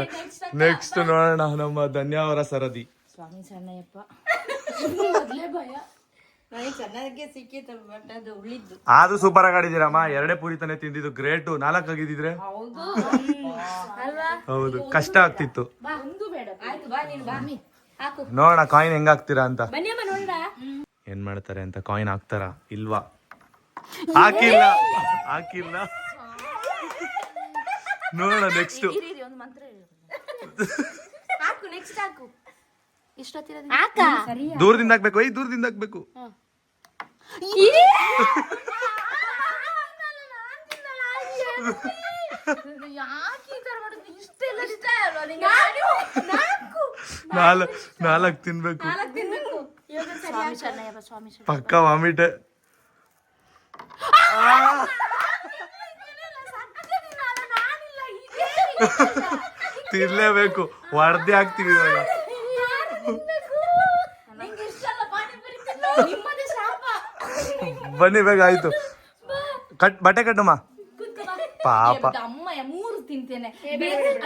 ನೆಕ್ಸ್ಟ್ ನೋಡೋಣ ನಮ್ಮ ಧನ್ಯ ಅವರ ಸರದಿ. ಸ್ವಾಮಿ ಸಣ್ಣಯ್ಯಪ್ಪ. ಮೊದ್ಲೇ ಭಯ ನನಗೆ ಚೆನ್ನಾಗಿ ಸಿಕ್ಕಿತ್ತು, ಬಟ್ ಅದು ಉಳಿದ್ದು. ಆದ್ರೂ ಸೂಪರ್ ಆಗಿ ಆಡಿದಿರಮ್ಮ. 2 ಪೂರಿ ತಾನೇ ತಿಂದಿದ್ದು, ಗ್ರೇಟು. 4 ಆಗಿದ್ರೆ ಹೌದು ಅಲ್ವಾ? ಹೌದು, ಕಷ್ಟ ಆಗ್ತಿತ್ತು. ಬಾ, ಒಂದು ಬೇಡ. ಆಯ್ತು ಬಾ, ನೀನು ಬಾ. ಹಾಕು. ನೋಡೋಣ ಕಾಯಿನ್ ಹೆಂಗ್ ಹಾಕ್ತೀರಾ ಅಂತ. ಬನ್ನಿ ಅಮ್ಮ ನೋಡೋಣ. ಏನ್ ಮಾಡ್ತಾರೆ ಅಂತ. ಕಾಯಿನ್ ಹಾಕ್ತಾರ ಇಲ್ವಾ? ಹಾಕಿಲ್ಲ. ನೋಡೋಣ ನೆಕ್ಸ್ಟ್. ಒಂದು ಮಂತ್ರ ಹಾಕು. ನೆಕ್ಸ್ಟ್ ಹಾಕು. ಇಷ್ಟೊತ್ತಿರೋದು ಹಾಕ ದೂರದಿಂದ ಹಾಕ್ಬೇಕು. ದೂರದಿಂದ ಹಾಕ್ಬೇಕು. ಯಾಕೆ ಈ ತರ ಮಾಡೋದು? ಇಷ್ಟೆಲ್ಲ ಇಷ್ಟ ಅಲ್ವಾ ನಿಂಗೆ? 4 ತಿನ್ಬೇಕು. ಸ್ವಾಮಿ ಶರಣಯ್ಯಪ್ಪ, ಸ್ವಾಮಿ ಶರಣ. ಪಕ್ಕ ವಾಮಿಟ್. ತಿನ್ಲೇಬೇಕು. ವರದಿ ಹಾಕ್ತಿವಿ ಇವಾಗ. ಬನ್ನಿ ಬೇಗ. ಆಯ್ತು, ಬಟ್ಟೆ ಕಟ್ಟಮ್ಮ. ಪಾಪ ಅಮ್ಮ 3 ತಿಂತೇನೆ.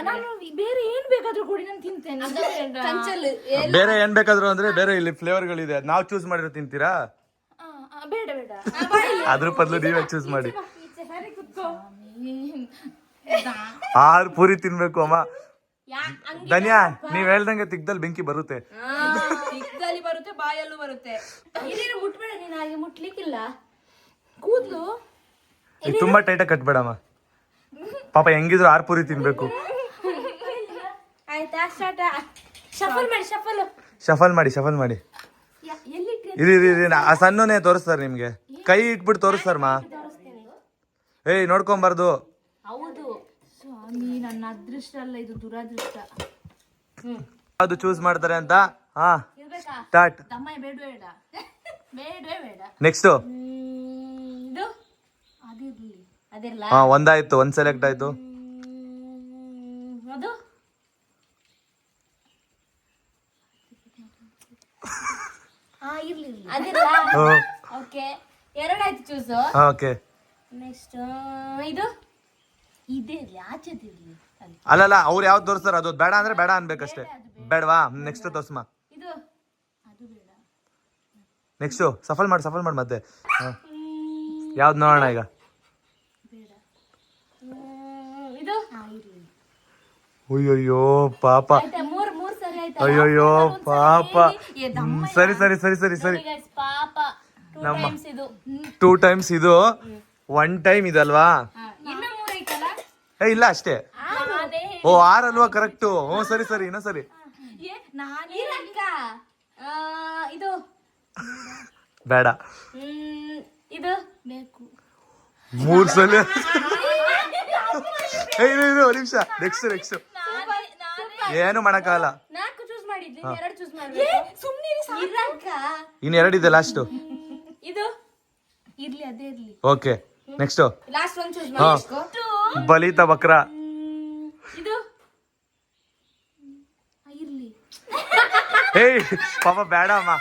ನಾನು ಬೇರೆ ಏನ್ ಬೇಕಾದ್ರೂ ಕೊಡಿ, ನಾನು ತಿಂತೇನೆ. ಬೇರೆ ಏನ್ ಬೇಕಾದ್ರು ಅಂದ್ರೆ ಬೇರೆ ಇಲ್ಲಿ ಫ್ಲೇವರ್ಗಳಿದೆ, ನಾವು ಚೂಸ್ ಮಾಡಿರೋ ತಿಂತೀರಾ? ಬೇಡ ಬೇಡ, ಅದ್ರ ಬದಲು ನೀವೇ ಚೂಸ್ ಮಾಡಿ. 6 ಪೂರಿ ತಿನ್ಬೇಕು ಅಮ್ಮ. ಧನ್ಯ, ನೀವ್ ಹೇಳ್ದಂಗೆ ತಿಕ್ದಲ್ಲಿ ಬೆಂಕಿ ಬರುತ್ತೆ. ತಿಕ್ಕಲ್ಲಿ ಬರುತ್ತೆ, ಬಾಯಲ್ಲೂ ಬರುತ್ತೆ. ನೀನು ಮುಟ್ಬೇಡ, ನೀನು ಹಾಗೆ ಮುಟ್ಲಿಕ್ಕಿಲ್ಲ. ಕೂದ್ಲು ಇದು ತುಂಬಾ ಟೈಟಾಗಿ ಕಟ್ಬೇಡಮ್ಮ. ಪಾಪ ಹೆಂಗಿದ್ರು 6 ಪೂರಿ ತಿನ್ಬೇಕು. ಆಯ್ತಾ? ಸ್ಟಾರ್ಟ್. ಶಫಲ್ ಮಾಡಿ, ಶಫಲ್ ಮಾಡಿ. ಎಲ್ಲಿಟ್ರಿ? ಇರಿ ಆ ಸಣ್ಣನೇ ತೋರಿಸ್ತಾರೆ ನಿಮ್ಗೆ. ಕೈ ಇಟ್ಬಿಟ್ಟು ತೋರಿಸ್ತಾರಮ್ಮ. ಏಯ್ ನೋಡ್ಕೊಂಬಾರ್ದು. ಹೌದು ಸ್ವಾಮಿ, ನನ್ನ ಅದೃಷ್ಟ ಅಲ್ಲ, ಇದು ದುರಾದೃಷ್ಟ. ಅದು ಚೂಸ್ ಮಾಡ್ತಾರೆ ಅಂತ. ಹಾ, ಇರ್ಬೇಕಾ? ಸ್ಟಾರ್ಟ್. ತಮ್ಮ ಬೇಡವೇ ಬೇಡ. ನೆಕ್ಸ್ಟ್. ಇದು ಅದಿರ್ಲಿ, ಅದಿರ್ಲ. ಹಾ, ಒಂದಾಯ್ತು, ಒಂದ್ ಸೆಲೆಕ್ಟ್ ಆಯ್ತು. ಅದು ಇರ್ಲಿ, ಅದಿರ್ಲ. ಓಕೆ, 2 ಆಯ್ತು ಚೂಸ್. ಓಕೆ, ನೆಕ್ಸ್ಟ್ ಇದು ಇದೇ ಇರ್ಲಿ, ಆಚೆದಿರ್ಲಿ. ಅಲ್ಲಲ್ಲ, ಅವ್ರು ಯಾವ್ದು ತೋರಿಸ್ತಾರ ಅದು ಬೇಡ ಅಂದ್ರೆ ಬೇಡ ಅನ್ಬೇಕಷ್ಟೇ. ಬೇಡವಾ? ನೆಕ್ಸ್ಟ್ ತೋರ್ಸಮ್ಮ. ಇದು ಅದು ಬೇಡ. ನೆಕ್ಸ್ಟ್ ಸಫಲ್ ಮಾಡಿ ಮತ್ತೆ. ಯಾವ್ದು ನೋಡೋಣ ಈಗ? ಬೇಡ. ಇದು ಇರ್ಲಿ. ಅಯ್ಯಯ್ಯೋ ಪಾಪ. ಆಯ್ತಾ? ಮೂರ್ ಸರಿ ಆಯ್ತಾ? ಅಯ್ಯಯ್ಯೋ ಪಾಪ. ಸರಿ ಪಾಪ. 2 ಟೈಮ್ಸ್ ಇದು. 2 ಟೈಮ್ಸ್ ಇದು, 1 ಟೈಮ್ ಇದಲ್ವಾ? ಇನ್ನ 3 ಐತಲ್ಲ? ಇಲ್ಲ ಅಷ್ಟೇ. ಓ 6 ಅಲ್ವಾ? ಕರೆಕ್ಟು. ಹ್ಞೂ, ಸರಿ ಇನ್ನೂ ಸರಿ. ಇದು ಬೇಡ. ಇದು ಬೇಕು. 3 ಸಲ. ಇರು ನಿಮಿಷ. ನೆಕ್ಸ್ಟ್ ಏನು ಮಾಡಕ್ಕಾಗಲ್ಲ. 4 ಚೂಸ್ ಮಾಡಿದ್ವಿ, 2 ಚೂಸ್ ಮಾಡ್ಬೇಕು. ಇನ್ನು 2 ಇದೆ ಲಾಸ್ಟ್. ಇದು ಇರ್ಲಿ, ಅದೇ ಇರ್ಲಿ. ಓಕೆ, ನೆಕ್ಸ್ಟ್ ಲಾಸ್ಟ್ 1 ಚೂಸ್ ಮಾಡಿ. ಬಲಿತ ಬಕ್ರ. ಇದು ಇರ್ಲಿ. ಏಯ್ ಪಾಪ ಬೇಡ ಅಮ್ಮ,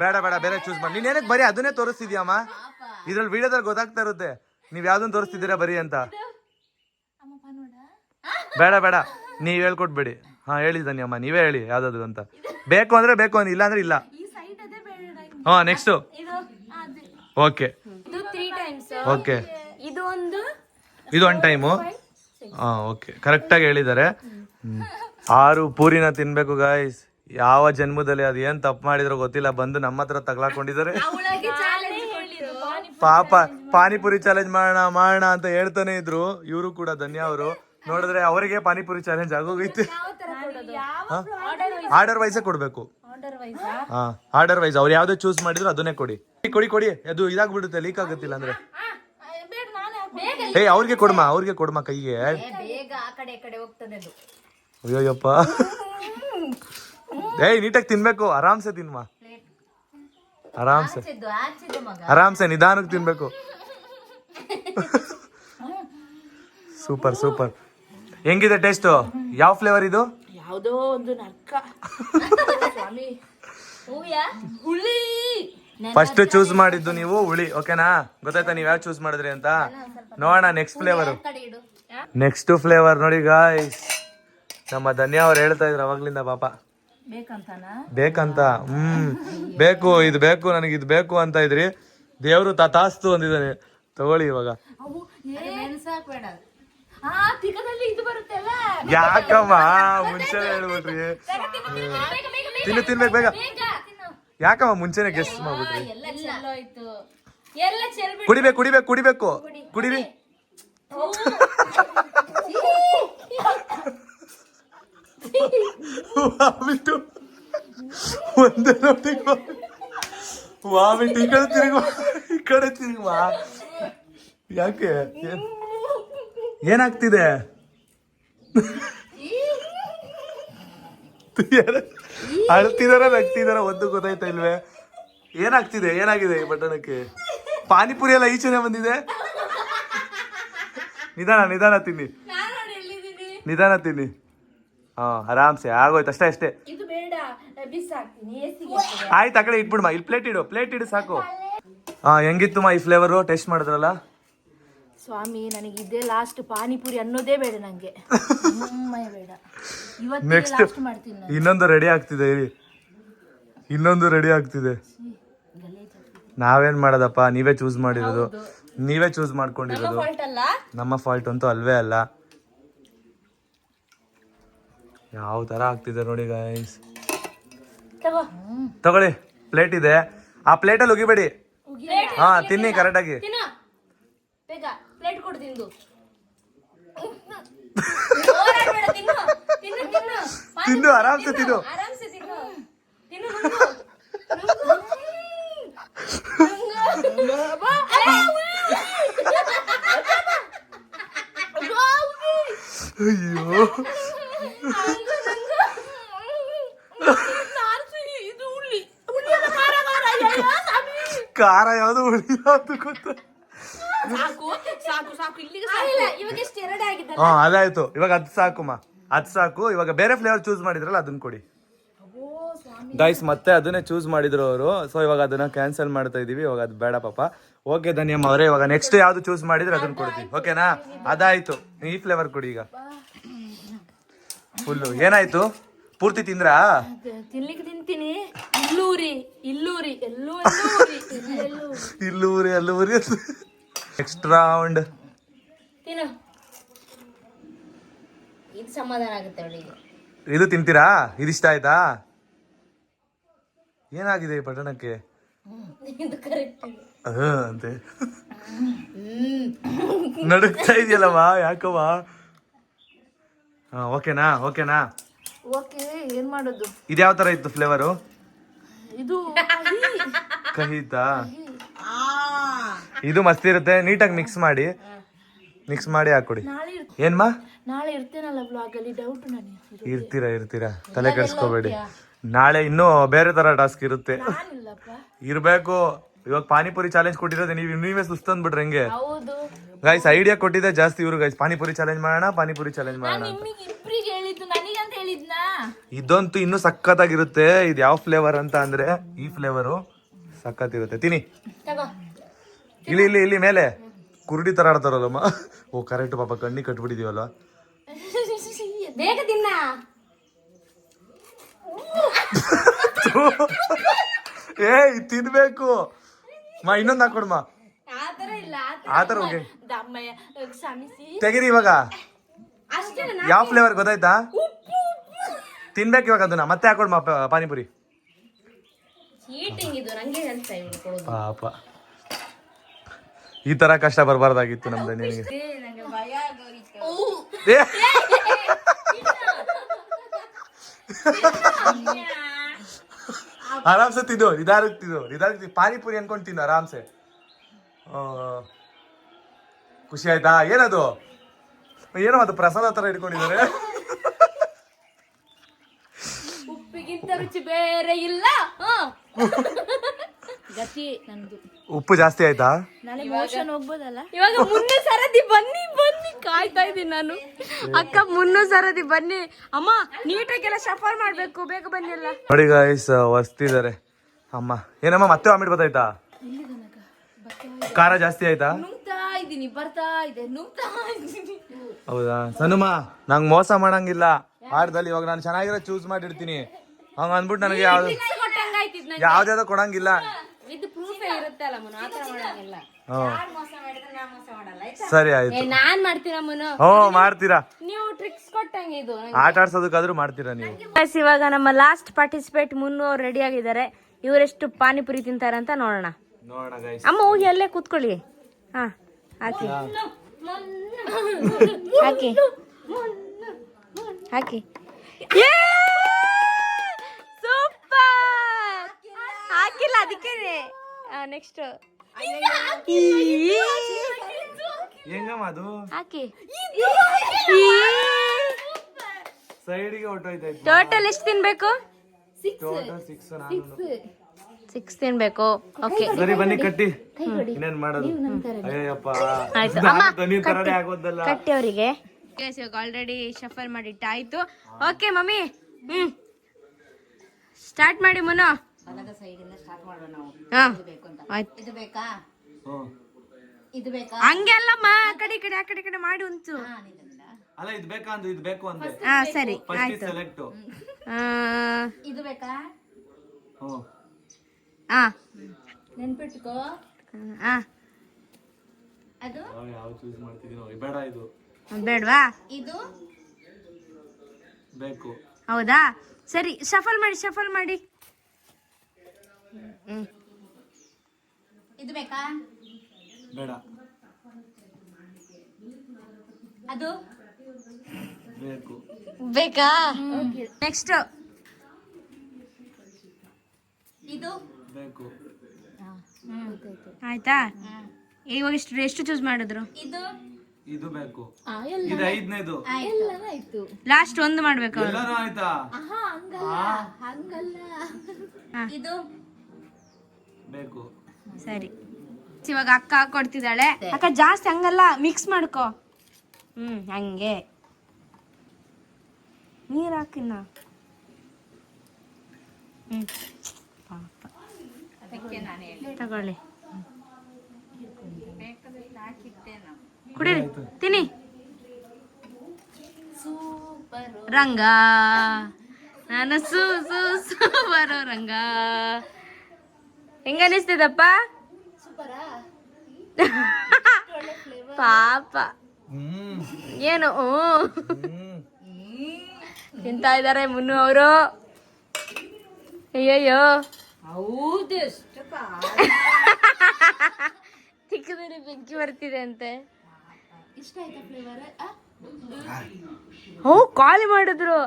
ಬೇಡ ಬೇರೆ ಚೂಸ್ ಮಾಡಿ. ನೀನ್ ಏನಕ್ಕೆ ಬರೀ ಅದನ್ನೇ ತೋರಿಸ್ತಿದ್ಯಮ್ಮ? ಇದ್ರಲ್ಲಿ ವಿಡಿಯೋದಲ್ಲಿ ಗೊತ್ತಾಗ್ತಾ ಇರುತ್ತೆ ನೀವ್ ಯಾವ್ದನ್ನ ತೋರಿಸ್ತಿದ್ದೀರಾ ಬರೀ ಅಂತ. ಬೇಡ ನೀವ್ ಹೇಳ್ಕೊಟ್ಬೇಡಿ. ಹಾ, ಹೇಳಿದ್ದಾನೆ ಅಮ್ಮ, ನೀವೇ ಹೇಳಿ ಯಾವ್ದಾದ್ರು ಅಂತ. ಬೇಕು ಅಂದ್ರೆ ಬೇಕು, ಇಲ್ಲ ಅಂದ್ರೆ ಇಲ್ಲ. ಹಾ, ನೆಕ್ಸ್ಟ್. ಓಕೆ, ಇದು 3 ಟೈಮ್ಸ್. ಓಕೆ, ಇದು 1 ಟೈಮು. ಹಾ, ಓಕೆ, ಕರೆಕ್ಟಾಗಿ ಹೇಳಿದ್ದಾರೆ. 6 ಪೂರಿನ ತಿನ್ಬೇಕು ಗಾಯ್ಸ್. ಯಾವ ಜನ್ಮದಲ್ಲಿ ಅದು ಏನ್ ತಪ್ಪು ಮಾಡಿದ್ರು ಗೊತ್ತಿಲ್ಲ, ಬಂದು ನಮ್ಮ ಹತ್ರ ತಗ್ಲಾಕೊಂಡಿದ್ದಾರೆ. ಪಾಪ ಪಾನಿಪುರಿ ಚಾಲೆಂಜ್ ಮಾಡೋಣ ಅಂತ ಹೇಳ್ತಾನೆ ಇದ್ರು ಇವರು ಕೂಡ. ಧನ್ಯ ಅವರು ನೋಡಿದ್ರೆ ಅವರಿಗೆ ಪಾನಿಪುರಿ ಚಾಲೆಂಜ್ ಆಗೋಗೈತೆ. ಆರ್ಡರ್ ವೈಸೇ ಕೊಡ್ಬೇಕು. ಹಾ, ಆರ್ಡರ್ ವೈಸ್ ಅವ್ರು ಯಾವ್ದು ಚೂಸ್ ಮಾಡಿದ್ರು ಅದನ್ನೇ ಕೊಡಿ. ಅದು ಇದಾಗ್ಬಿಡುತ್ತೆ, ಲೀಕ್ ಆಗುತ್ತಿಲ್ಲ ಅಂದ್ರೆ. ಅವ್ರಿಗೆ ಕೊಡ್ಮಾ ಕೈಗೆ. ಬೇಗ ಆ ಕಡೆ ಹೋಗ್ತದೆ ಅದು. ಅಯ್ಯೋಯ್ಯಪ್ಪ. ಏಯ್ ನೀಟಾಗಿ ತಿನ್ಬೇಕು, ಆರಾಮ್ಸೆ ತಿನ್ಮ, ಆರಾಮ್ಸೆ ಆರಾಮ್ಸೆ ನಿಧಾನಕ್ಕೆ ತಿನ್ಬೇಕು. Super super. ಹೆಂಗಿದೆ ಟೇಸ್ಟು? ಯಾವ ಫ್ಲೇವರ್ ಇದು? ಯಾವ್ದೋ ಒಂದು ನರ್ಕ ಸ್ವಾಮಿ. ಹುಳಿ ಫಸ್ಟ್ ಚೂಸ್ ಮಾಡಿದ್ದು ನೀವು ಹುಳಿ, ಓಕೆನಾ? ಗೊತ್ತಾಯ್ತಾ ನೀವ್ ಯಾವ ಚೂಸ್ ಮಾಡಿದ್ರಿ ಅಂತ? ನೋಡೋಣ ನೆಕ್ಸ್ಟ್ ಫ್ಲೇವರ್. ನೆಕ್ಸ್ಟ್ ಫ್ಲೇವರ್ ನೋಡಿ ಗಾಯ್ಸ್, ನಮ್ಮ ಧನ್ಯ ಅವ್ರು ಹೇಳ್ತಾ ಇದ್ರು ಅವಾಗ್ಲಿಂದ ಪಾಪ ಬೇಕಂತ. ಬೇಕು, ಇದು ಬೇಕು, ನನಗೆ ಇದು ಬೇಕು ಅಂತ ಇದ್ರಿ. ದೇವ್ರು ತಥಾಸ್ತು ಅಂದಿದ್ದಾನೆ. ತಗೊಳ್ಳಿ ಇವಾಗ. ಯಾಕಮ್ಮ ಮುಂಚೆನೆ ಹೇಳ್ಬಿಟ್ರಿ? ತಿನ್ಬೇಕು ಬೇಗ. ಯಾಕಮ್ಮ ಮುಂಚೆನೆ ಗೆಸ್ಟ್ ಮಾಡ್ಬಿಟ್ರಿ? ಕುಡಿಬೇಕು ಕುಡಿಬೇಕು ಕುಡಿಬೇಕು ಕುಡಿರಿ. ವಾಮಿಟು ಒಂದೇ ನೋಡಿ ವಾಮಿಟ್. ಈ ಕಡೆ ತಿರುಗುವ, ಈ ಕಡೆ ತಿರುಗುವ. ಯಾಕೆ ಏನಾಗ್ತಿದೆ? ಅಳ್ತಿದಾರ ನಗ್ತಿದಾರ ಒಂದು ಗೊತ್ತಾಯ್ತಾ ಇಲ್ವೇ? ಏನಾಗ್ತಿದೆ? ಏನಾಗಿದೆ ಈ ಬಟನಕ್ಕೆ? ಪಾನಿಪುರಿ ಎಲ್ಲ ಈಚೆನೆ ಬಂದಿದೆ. ನಿಧಾನ ನಿಧಾನ ತಿನ್ನಿ, ನಿಧಾನ ತಿನ್ನಿ. ಹಾ ಆರಾಮ್ಸೆ ಆಗೋಯ್ತು. ಅಷ್ಟೇ ಅಷ್ಟೇ. ಆಯ್ತು, ಆ ಕಡೆ ಇಟ್ಬಿಡ್ಮ. ಇಲ್ಲಿ ಪ್ಲೇಟ್ ಇಡು, ಪ್ಲೇಟ್ ಇಡು ಸಾಕು. ಹಾ ಹೆಂಗಿತ್ತುಮ್ಮ ಈ ಫ್ಲೇವರು? ಟೇಸ್ಟ್ ಮಾಡಿದ್ರಲ್ಲ ಸ್ವಾಮಿ. ನನಗೆ ಇದೇ ಲಾಸ್ಟ್ ಪಾನಿಪುರಿ ಅನ್ನೋದೇ ಬೇಡ ನಂಗೆ. ಬೇಡ. ನೆಕ್ಸ್ಟ್ ಇನ್ನೊಂದು ರೆಡಿ ಆಗ್ತಿದೆ ಇರಿ, ಇನ್ನೊಂದು ರೆಡಿ ಆಗ್ತಿದೆ. ನಾವೇನ್ ಮಾಡೋದಪ್ಪ, ನೀವೇ ಚೂಸ್ ಮಾಡಿರೋದು, ನೀವೇ ಚೂಸ್ ಮಾಡ್ಕೊಂಡಿರೋದು. ನಮ್ಮ ಫಾಲ್ಟ್ ಅಂತೂ ಅಲ್ವೇ ಅಲ್ಲ. ಯಾವ ತರ ಆಗ್ತಿದೆ ನೋಡಿ ಗೈಸ್. ತಗೊಳ್ಳಿ, ಪ್ಲೇಟ್ ಇದೆ. ಆ ಪ್ಲೇಟಲ್ಲಿ ಉಗಿಬೇಡಿ. ಹಾ ತಿನ್ನಿ ಕರೆಕ್ಟಾಗಿ. ತಿನ್ನು, ಆರಾಮ್ಸೆ ತಿನ್ನು. ಅಯ್ಯೋ ಖಾರ ಯಾವ್ದು ಹುಳಿ ಯಾವ್ದು ಗೊತ್ತ? ಹಾ ಅದಾಯ್ತು. ಇವಾಗ ಅದ್ ಸಾಕುಮ್ಮ, ಅದ್ ಸಾಕು. ಇವಾಗ ಬೇರೆ ಫ್ಲೇವರ್ ಚೂಸ್ ಮಾಡಿದ್ರಲ್ಲ ಅದನ್ನ ಕೊಡಿ ಗೈಸ್. ಮತ್ತೆ ಅದನ್ನೇ ಚೂಸ್ ಮಾಡಿದ್ರು ಅವರು. ಸೊ ಇವಾಗ ಅದನ್ನ ಕ್ಯಾನ್ಸಲ್ ಮಾಡ್ತಾ ಇದೀವಿ. ಇವಾಗ ಅದು ಬೇಡ ಪಾಪ. ಓಕೆ ಧನ್ಯಮ್ಮ ಅವರೇ, ಇವಾಗ ನೆಕ್ಸ್ಟ್ ಯಾವ್ದು ಚೂಸ್ ಮಾಡಿದ್ರೆ ಅದನ್ನ ಕೊಡ್ತೀವಿ, ಓಕೆನಾ? ಅದಾಯ್ತು. ಈ ಫ್ಲೇವರ್ ಕೊಡಿ ಈಗ. ಫುಲ್ಲು ಏನಾಯ್ತು? ಪೂರ್ತಿ ತಿಂದ್ರಾ? ತಿನ್ಲಿಕ್ಕೆ ತಿಂತೀನಿ. ಇಲ್ಲೂರಿ ಇಲ್ಲೂರಿ ಎಲ್ಲೂ ಇಲ್ಲೂರಿ ಅಲ್ಲೂರಿ. ನೆಕ್ಸ್ಟ್ ರೌಂಡ್ ತಿನ್ನು. ಇದು ಸಮಾಧಾನ ಆಗುತ್ತೆ ಅವಳಿಗೆ. ಇದು ತಿಂತೀರಾ? ಇದಿಷ್ಟ ಆಯ್ತಾ? ಏನಾಗಿದೆ ಈ ಪಟ್ಟಣಕ್ಕೆ? ಅಂತೆ ನಡುಕ್ತಾ ಇದೆಯಲ್ಲವ, ಯಾಕವ? ಓಕೆನಾ? ಓಕೆನಾ? ಓಕೆ. ಏನ್ ಮಾಡೋದು? ಇದ್ಯಾವ ತರ ಇತ್ತು ಫ್ಲೇವರು? ಇದು ಕಹಿತಾ? ಇದು ಮಸ್ತ್ ಇರುತ್ತೆ. ನೀಟಾಗಿ ಮಿಕ್ಸ್ ಮಾಡಿ ಹಾಕೊಡಿ. ಏನ್ಮಾ? ನಾಳೆ ಇರ್ತೇನಲ್ಲ ಬ್ಲಾಗ್ ಅಲ್ಲಿ. ಡೌಟ್ ನನಗೆ. ಇರ್ತೀರಾ ತಲೆ ಕೆಡಿಸ್ಕೋಬೇಡಿ. ನಾಳೆ ಇನ್ನೂ ಬೇರೆ ತರ ಟಾಸ್ಕ್ ಇರುತ್ತೆ. ಇರ್ಬೇಕು. ಇವಾಗ ಪಾನಿಪುರಿ ಚಾಲೆಂಜ್ ಕೊಟ್ಟಿರೋದು ನೀವೇ ಸುಸ್ತಂದ್ ಬಿಡ್ರಿ ಹೆಂಗೆ? ಗೈಸ್ ಐಡಿಯಾ ಕೊಟ್ಟಿದ್ದೆ ಜಾಸ್ತಿ ಇವ್ರು. ಗೈಸ್ ಪಾನಿಪುರಿ ಚಾಲೆಂಜ್ ಮಾಡೋಣ, ಪಾನಿಪುರಿ ಚಾಲೆಂಜ್ ಮಾಡೋಣ ಅಂತ. ಇದಂತೂ ಇನ್ನೂ ಸಖತ್ತಾಗಿರುತ್ತೆ. ಇದು ಯಾವ ಫ್ಲೇವರ್ ಅಂತ ಅಂದ್ರೆ ಈ ಫ್ಲೇವರು ಸಖತ್ತಿರುತ್ತೆ. ತಿನ್ನಿ. ಇಲ್ಲಿ ಮೇಲೆ ಕುರುಡಿ ತರ ಆಡ್ತಾರಲ್ಲಮ್ಮ. ಓ ಕರೆಕ್ಟ್ ಪಾಪ, ಕಣ್ಣಿ ಕಟ್ಬಿಟ್ಟಿದೀವಲ್ವಾ? ಬೇಗ ತಿನ್ನ. ತಿನ್ಬೇಕು ಮಾ. ಇನ್ನೊಂದು ಹಾಕೊಡ್ಮ. ಆತರ ಹೋಗಿ ತೆಗಿರಿ. ಇವಾಗ ಯಾವ ಫ್ಲೇವರ್ ಗೊತ್ತಾಯ್ತಾ? ತಿನ್ಬೇಕು ಇವಾಗ ಅದನ್ನ. ಮತ್ತೆ ಹಾಕೊಡ್ಮ ಪಾನಿಪುರಿ. ಪಾಪ ಈ ತರ ಕಷ್ಟ ಬರಬಾರ್ದಾಗಿತ್ತು ನಮ್ದು ನಿನಗೆ. ಆರಾಮ್ಸೆ ತಿನ್ನು, ನಿಧಾನಕ್ಕೆ ಪಾನಿಪುರಿ ಅನ್ಕೊಂಡು ತಿನ್ನು ಆರಾಮ್ಸೆ. ಖುಷಿ ಆಯ್ತಾ? ಏನದು? ಏನೋ ಅದು ಪ್ರಸಾದ ತರ ಇಟ್ಕೊಂಡಿದ್ದಾರೆ. ಇದಕ್ಕಿಂತ ರುಚಿ ಬೇರೆ ಇಲ್ಲ. ಗತಿ ನಂದು. ಉಪ್ಪು ಜಾಸ್ತಿ ಆಯ್ತಾ? ನಾಳೆ ಮೋಷನ್ ಹೋಗ್ಬೋದಲ್ಲ? ಇವಾಗ ಮುನ್ನೆ ಸರದಿ ಬನ್ನಿ ಬನ್ನಿ ಕಾಯ್ತಾ ಇದ್ದೀನಿ ನಾನು. ಅಕ್ಕ ಮುನ್ನು ಸರದಿ ಬನ್ನಿ ಅಮ್ಮ, ನೀಟಾಗೆಲ್ಲ ಶಫಲ್ ಮಾಡ್ಬೇಕು, ಬೇಗ ಬನ್ನಿ ಎಲ್ಲ. ನೋಡಿ ಗಾಯ್ಸ್ ಹೊಸ್ತಿದ್ದಾರೆ ಅಮ್ಮ. ಏನಮ್ಮ ಮತ್ತೆ ವಾಮಿಟ್ ಬರ್ತಾಯ್ತಾ? ಖಾರ ಜಾಸ್ತಿ ಆಯ್ತಾ? ನುಂಗ್ತಾ ಇದ್ದೀನಿ, ಬರ್ತಾ ಇದೆ, ನುಂಗ್ತಾ ಇದ್ದೀನಿ. ಹೌದಾ ಸನುಮ, ನಂಗೆ ಮೋಸ ಮಾಡಂಗಿಲ್ಲ ಆಟದಲ್ಲಿ. ಇವಾಗ ನಾನು ಚೆನ್ನಾಗಿರೋ ಚೂಸ್ ಮಾಡಿರ್ತೀನಿ, ಹಂಗ ಅಂದ್ಬಿಟ್ಟು ನನಗೆ ಯಾವ್ದಾದ್ರು ಕೊಡಂಗಿಲ್ಲ. ಇದು ಪ್ರೂಫೇ ಇರುತ್ತೆ ಅಲ್ಲ ಮುನು, ಆತರ ಮಾಡಂಗಿಲ್ಲ. ಸರಿ ಆಯ್ತು, ನಾನ್ ಮಾಡ್ತೀರಾ ಮುನು? ಮಾಡ್ತೀರಾ ನೀವು ಟ್ರಿಕ್ಸ್ ಕೊಟ್ಟಂಗೆ. ಇದು ಆಟ ಆಡ್ಸೋದಕ್ಕಾದ್ರೂ ಮಾಡ್ತೀರಾ ನೀವು. ಇವಾಗ ನಮ್ಮ ಲಾಸ್ಟ್ ಪಾರ್ಟಿಸಿಪೇಟ್ ಮುನ್ನು ಅವ್ರು ರೆಡಿ ಆಗಿದ್ದಾರೆ. ಇವರೆಷ್ಟು ಪಾನಿಪುರಿ ತಿಂತಾರ ಅಂತ ನೋಡೋಣ. ನೋಡೋಣ ಗೈಸ್. ಅಮ್ಮ ಹೋಗಿ ಅಲ್ಲೇ ಕೂತ್ಕೊಳ್ಳಿ. ಹಾ ಹಾಕಿ ಹಾಕಿ ಹಾಕಿ. ಸೂಪರ್. ಹಾಕಿಲ್ಲ ಅದಕ್ಕೆ. ನೆಕ್ಸ್ಟ್ ಹೆಂಗಮ್ಮ ಅದು ಹಾಕಿ. ಸೈಡ್ಗೆ ಹೊಟ್ಟೋಯ್ತಾ ಇತ್ತು. ಟೋಟಲ್ ಎಷ್ಟು ತಿನ್ಬೇಕು? ಟೋಟಲ್ 6. 6 ತಿನ್ಬೇಕು. ಓಕೆ ಸರಿ ಬನ್ನಿ ಕಟ್ಟಿ. ಇನ್ನೇನ್ ಮಾಡೋದು? ಅಯ್ಯಪ್ಪ ಆಯ್ತು ತರನೇ ಆಗೋದಲ್ಲ. ಕಟ್ಟಿ ಅವರಿಗೆ. ಆಲ್ರೆಡಿ ಶಫಲ್ ಮಾಡಿಟ್ಟಾಯ್ತು. ಓಕೆ ಮಮ್ಮಿ, ಸ್ಟಾರ್ಟ್ ಮಾಡಿ ಮುನು. ಹಂಗೆಲ್ಲಮ್ಮ ಆ ಕಡೆ ಈ ಕಡೆ ಮಾಡಿ ಉಂಟು. ಅಲ್ಲ ಇದು ಬೇಕಾ ಅಂದ್ರೆ ಇದು ಬೇಕು ಅಂದ್ರೆ ಹಾ ಸರಿ ಫಸ್ಟ್ ಆಯ್ತು. ಸೆಲೆಕ್ಟ್. ಇದು ಬೇಕಾ? ಹಾ ನೆನ್ಪಿಟ್ಕೋ. ಹಾ ಅದು ಯಾವ ಚೂಸ್ ಮಾಡ್ತಿದೀನೋ ಬೇಡ, ಇದು ಬೇಡವಾ? ಇದು ಬೇಕು. ಹೌದಾ ಸರಿ, ಶಫಲ್ ಮಾಡಿ. ಇದು ಬೇಕಾ? ಬೇಡ. ಅದು ಬೇಕು. ಬೇಕಾ? ನೆಕ್ಸ್ಟ್ ಇದು ಬೇಕು. ಆಯ್ತಾ? ಇವಾಗ ಎಷ್ಟು ಚೂಸ್ ಮಾಡಿದ್ರು? ಇದು ಇದು ಬೇಕು. ಇದು 5ನೇದು. ಆಯ್ತು. ಲಾಸ್ಟ್ ಒಂದು ಮಾಡ್ಬೇಕು ಅವ್ರು. ಎಲ್ಲಾನು ಆಯ್ತಾ? ಹಂಗಲ್ಲ. ಇದು ಬೇಕು. ಸರಿ, ಇವಾಗ ಅಕ್ಕ ಕೊಡ್ತಿದ್ದಾಳೆ. ಅಕ್ಕ ಜಾಸ್ತಿ ಹಂಗಲ್ಲ, ಮಿಕ್ಸ್ ಮಾಡ್ಕೋ. ಹಂಗೆ ನೀರ್ ಹಾಕಿನ. ತಗೊಳ್ಳಿ, ಕುಡೀರಿ, ತಿನ್ನಿ. ರಂಗ ನಾನು ಬರೋ ರಂಗ. ಹೆಂಗ ಅನಿಸ್ತಿದಪ್ಪ? ಪಾಪ ಏನು ತಿಂತಾ ಇದಾರೆ ಮುನ್ನು ಅವರು. ಅಯ್ಯಯ್ಯೋ ಹೌದು. ಚಿಕ್ಕದಲ್ಲಿ ಬೆಂಕಿ ಬರ್ತಿದೆ ಅಂತೆ. ಇಷ್ಟ ಆಯ್ತಾ ಫ್ಲೇವರ್? ಖಾಲಿ ಮಾಡಿದ್ರು.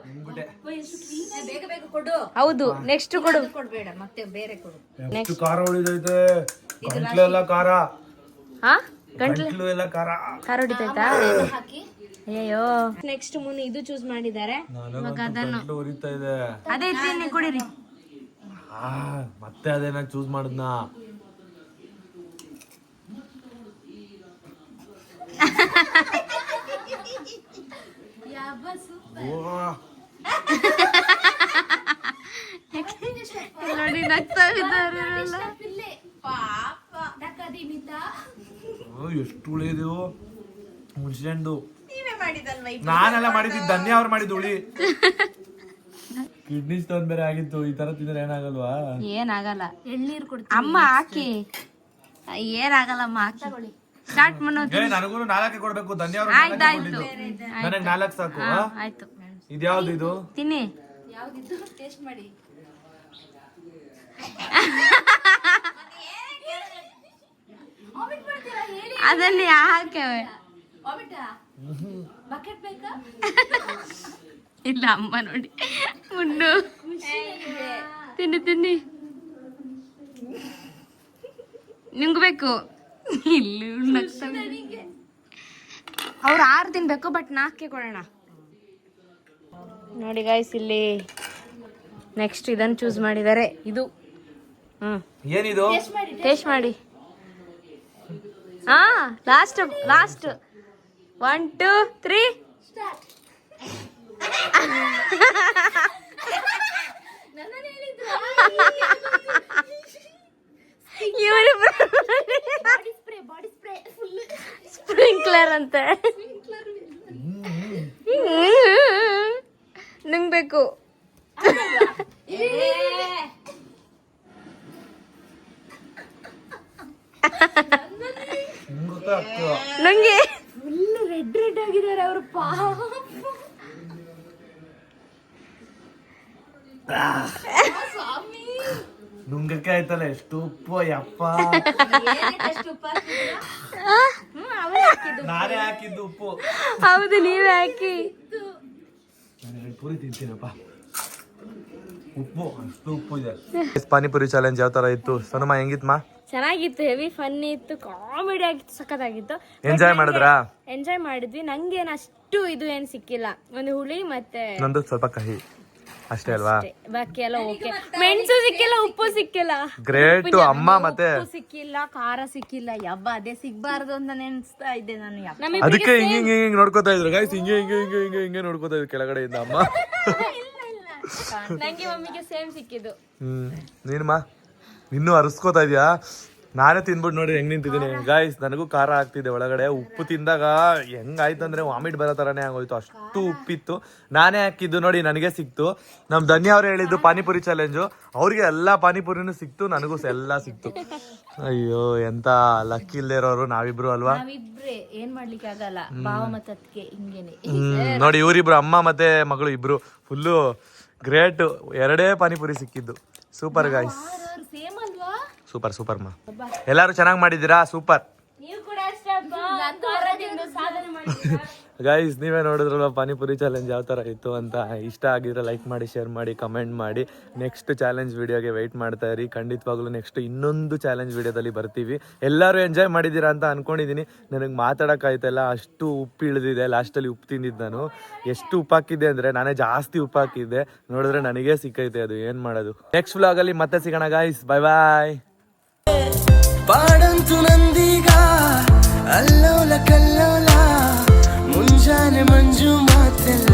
ಬೇಗ ಬೇಗ ಕೊಡು. ಹೌದು, ನೆಕ್ಸ್ಟ್ ಕೊಡು. ಕೊಡ್ಬೇಡ, ಮತ್ತೆ ಬೇರೆ ಕೊಡು. ಎಷ್ಟು ಖಾರ ಉಳಿದೈತೆ. ಗಂಟ್ಲೆಲ್ಲ ಖಾರ. ಹಾ ಗಂಟ್ಲು ಎಲ್ಲ ಖಾರ. ಖಾರ ಹೊಡಿತೈತಾ? ಹಾಕಿ. ಅಯ್ಯೋ ನೆಕ್ಸ್ಟ್ ಮುನ್ನು ಇದು ಚೂಸ್ ಮಾಡಿದ್ದಾರೆ. ಇವಾಗ ಅದನ್ನು ಗಂಟ್ಲು ಉರಿತಾ ಇದೆ. ಅದೇ ತಿನ್ನಿ, ಕುಡೀರಿ. ಮತ್ತೆ ಅದೇನ ಚೂಸ್ ಮಾಡಿದ್ನಾ? ನೋಡಿ ನಗ್ತಾ ಇದ್ದಾರೆ. ಎಷ್ಟು ಉಳಿದೆವು ಮುಗಿಸ್ಕೊಂಡು. ನಾನೆಲ್ಲ ಮಾಡಿದ್ದು, ಧನ್ಯ ಅವ್ರು ಮಾಡಿದ್ದು ಹುಳಿ. ಕಿಡ್ನಿ ಸ್ಟೋನ್ ಬೇರೆ ಆಗಿತ್ತು. ಈ ತರ ತಿಂದ್ರೆ ಏನಾಗಲ್ವಾ? ಏನಾಗಲ್ಲ. ಎಳ್ನೀರು ಕೊಡ್ತೀನಿ ಅಮ್ಮ, ಹಾಕಿ. ಏನಾಗಲ್ಲಮ್ಮ, ಹಾಕಿ. ಸ್ಟಾರ್ಟ್ ಮಾಡೋದು. ನನಗೂ 4 ಕೊಡ್ಬೇಕು. ಧನ್ಯ ಅವ್ರು ಆಯ್ತಾಯ್ತು, ನನಗೆ 4 ಸಾಕು. ಆಯ್ತು. ಇದ್ಯಾವ್ದು ಇದು? ತಿನ್ನಿ. ಯಾವ್ದಿದ್ದು ಟೇಸ್ಟ್ ಮಾಡಿ. ಅದನ್ನ ಹಾಕ್ಯಾವೆ. ಬಕೆಟ್ ಬೇಕಾ? ಇಲ್ಲ ಅಮ್ಮ ನೋಡಿ ಮುನ್ನು. ತಿನ್ನಿ ನಿಂಗೂ ಬೇಕು. ಇಲ್ಲಿ ಅವ್ರು 6 ತಿನ್ಬೇಕು, ಬಟ್ 4 ಕೊಡೋಣ. ನೋಡಿ ಗೈಸ್, ಇಲ್ಲಿ ನೆಕ್ಸ್ಟ್ ಇದನ್ನು ಚೂಸ್ ಮಾಡಿದ್ದಾರೆ. ಇದು ಏನಿದು? ಟೇಸ್ಟ್ ಮಾಡಿ. ಹಾ, ಲಾಸ್ಟ್ 1 2 3 ಸ್ಪ್ರಿಂಕ್ಲರ್ ಅಂತೆ. ನುಂಗ್ಬೇಕು. ನಂಗೆ ಫುಲ್ ರೆಡ್ ಆಗಿದ್ದಾರೆ ಅವರು. ನುಂಗಕ್ಕೆ ಆಯ್ತಲ್ಲ, ಎಷ್ಟು ಉಪ್ಪು ಯಪ್ಪ. ನಾನೇ ಹಾಕಿದ್ದು ಉಪ್ಪು. ಹೌದು, ನೀವೇ ಹಾಕಿ. ನಾನು ಪೂರಿ ತಿಂತೀನಪ್ಪ. ಉಪ್ಪು ಅಷ್ಟು ಉಪ್ಪು ಇದೆ. ಪಾನಿಪುರಿ ಚಾಲೆಂಜ್ ಯಾವ ತರ ಇತ್ತು ಸೋನಮ್ಮ? ಹೆಂಗಿತ್ಮಾ? ಚೆನ್ನಾಗಿತ್ತು, ಹೆವಿ ಫನ್ ಇತ್ತು, ಕಾಮಿಡಿ ಆಗಿತ್ತು, ಸಖತ್ತಾಗಿತ್ತು. ಎಂಜಾಯ್ ಮಾಡಿದ್ರಾ? ಎಂಜಾಯ್ ಮಾಡಿದ್ವಿ. ನಂಗೆ ಅಷ್ಟು ಇದು ಏನ್ ಸಿಕ್ಕಿಲ್ಲ. ಒಂದು ಹುಳಿ ಮತ್ತೆ ನಂದು ಸ್ವಲ್ಪ ಕಹಿ ಅಷ್ಟೇ ಅಲ್ವಾ? ಬಾಕಿ ಎಲ್ಲ ಓಕೆ. ಮೆಣಸು ಸಿಕ್ಕಿಲ್ಲ, ಉಪ್ಪು ಸಿಕ್ಕಿಲ್ಲ. ಗ್ರೇಟ್. ಅಮ್ಮ ಮತ್ತೆ ಉಪ್ಪು ಸಿಕ್ಕಿಲ್ಲ, ಖಾರ ಸಿಕ್ಕಿಲ್ಲ. ಯಬ್ಬ ಅದೇ ಸಿಗ್ಬಾರ್ದು ಅಂತ ನೆನ್ಸ್ತಾ ಇದ್ದೆ ನಾನು. ಅದಕ್ಕೆ ಹಿಂಗೆ ನೋಡ್ಕೋತಾ ಇದ್ರು ಗೈಸ್. ಹಿಂಗೆ ನೋಡ್ಕೋತಾ ಇದ್ರು ಕೆಳಗಡೆಯಿಂದ ಅಮ್ಮ. ನಂಗೆ ಮಮ್ಮಿಗೆ ಸೇಮ್ ಸಿಕ್ಕಿದ್ದು. ನೀನಮ್ಮ ಇನ್ನೂ ಅರಸ್ಕೋತಾ ಇದೀಯಾ? ನಾನೇ ತಿಂದ್ಬಿಟ್ಟು ನೋಡಿ ಹೆಂಗ್ ನಿಂತಿದ್ದೀನಿ ಗೈಸ್. ನನಗೂ ಖಾರ ಆಗ್ತಿದೆ ಒಳಗಡೆ. ಉಪ್ಪು ತಿಂದಾಗ ಹೆಂಗಾಯ್ತಂದ್ರೆ ವಾಮಿಟ್ ಬರೋ ಥರನೇ ಆಗೋಯ್ತು, ಅಷ್ಟು ಉಪ್ಪಿತ್ತು. ನಾನೇ ಹಾಕಿದ್ದು ನೋಡಿ, ನನಗೆ ಸಿಕ್ತು. ನಮ್ಮ ಧನ್ಯ ಅವ್ರು ಹೇಳಿದ್ದು ಪಾನಿಪುರಿ ಚಾಲೆಂಜು, ಅವ್ರಿಗೆ ಎಲ್ಲ ಪಾನಿಪುರಿನೂ ಸಿಕ್ತು, ನನಗೂ ಎಲ್ಲ ಸಿಕ್ತು. ಅಯ್ಯೋ, ಎಂತ ಲಕ್ಕಿ ಇಲ್ಲದೆ ಇರೋರು ನಾವಿಬ್ರು ಅಲ್ವಾ? ನಾವಿಬ್ರೆ ಏನ್ ಮಾಡ್ಲಿಕ್ಕೆ ಆಗಲ್ಲ. ಭಾವ ಮತ್ತೆ ಅದಕ್ಕೆ ಹಿಂಗೇನೆ. ನೋಡಿ, ಇವರಿಬ್ರು ಅಮ್ಮ ಮತ್ತೆ ಮಗಳು ಇಬ್ರು ಫುಲ್ಲು ಗ್ರೇಟ್. 2 ಪಾನಿಪುರಿ ಸಿಕ್ಕಿದ್ದು. ಸೂಪರ್ ಗಾಯ್ಸ್, ಸೇಮ್ ಅಲ್ವಾ? ಸೂಪರ್ ಮಾ. ಎಲ್ಲಾರು ಚೆನ್ನಾಗಿ ಮಾಡಿದ್ದೀರಾ? ಸೂಪರ್. ನೀವು ಕೂಡ ಅಷ್ಟೇ ಸಾಧನೆ ಮಾಡಿದ್ದೀರಾ ಗೈಸ್. ನೀವೇ ನೋಡಿದ್ರಲ್ಲ ಪಾನಿಪುರಿ ಚಾಲೆಂಜ್ ಯಾವ ಥರ ಇತ್ತು ಅಂತ. ಇಷ್ಟ ಆಗಿದ್ರೆ ಲೈಕ್ ಮಾಡಿ, ಶೇರ್ ಮಾಡಿ, ಕಮೆಂಟ್ ಮಾಡಿ. ನೆಕ್ಸ್ಟ್ ಚಾಲೆಂಜ್ ವಿಡಿಯೋಗೆ ವೆಯ್ಟ್ ಮಾಡ್ತಾ ಇರಿ. ಖಂಡಿತವಾಗ್ಲೂ ನೆಕ್ಸ್ಟ್ ಇನ್ನೊಂದು ಚಾಲೆಂಜ್ ವಿಡಿಯೋದಲ್ಲಿ ಬರ್ತೀವಿ. ಎಲ್ಲರೂ ಎಂಜಾಯ್ ಮಾಡಿದ್ದೀರಾ ಅಂತ ಅನ್ಕೊಂಡಿದ್ದೀನಿ. ನನಗೆ ಮಾತಾಡೋಕ್ಕಾಯ್ತಲ್ಲ, ಅಷ್ಟು ಉಪ್ಪು ಇಳಿದಿದೆ. ಲಾಸ್ಟಲ್ಲಿ ಉಪ್ಪು ತಿಂದಿದ್ದು ನಾನು. ಎಷ್ಟು ಉಪ್ಪು ಹಾಕಿದ್ದೆ ಅಂದರೆ ನಾನೇ ಜಾಸ್ತಿ ಉಪ್ಪು ಹಾಕಿದ್ದೆ. ನೋಡಿದ್ರೆ ನನಗೇ ಸಿಕ್ಕೈತೆ, ಅದು ಏನು ಮಾಡೋದು. ನೆಕ್ಸ್ಟ್ ವ್ಲಾಗಲ್ಲಿ ಮತ್ತೆ ಸಿಗೋಣ ಗೈಸ್. ಬಾಯ್ ಬಾಯ್. ಪಾಡಂತು ನಂದೀಗ ಅಲ್ಲೋಲ ಕಲ್ಲೋಲ ಮುಂಜಾನೆ ಮಂಜು ಮಾತೆಲ್ಲ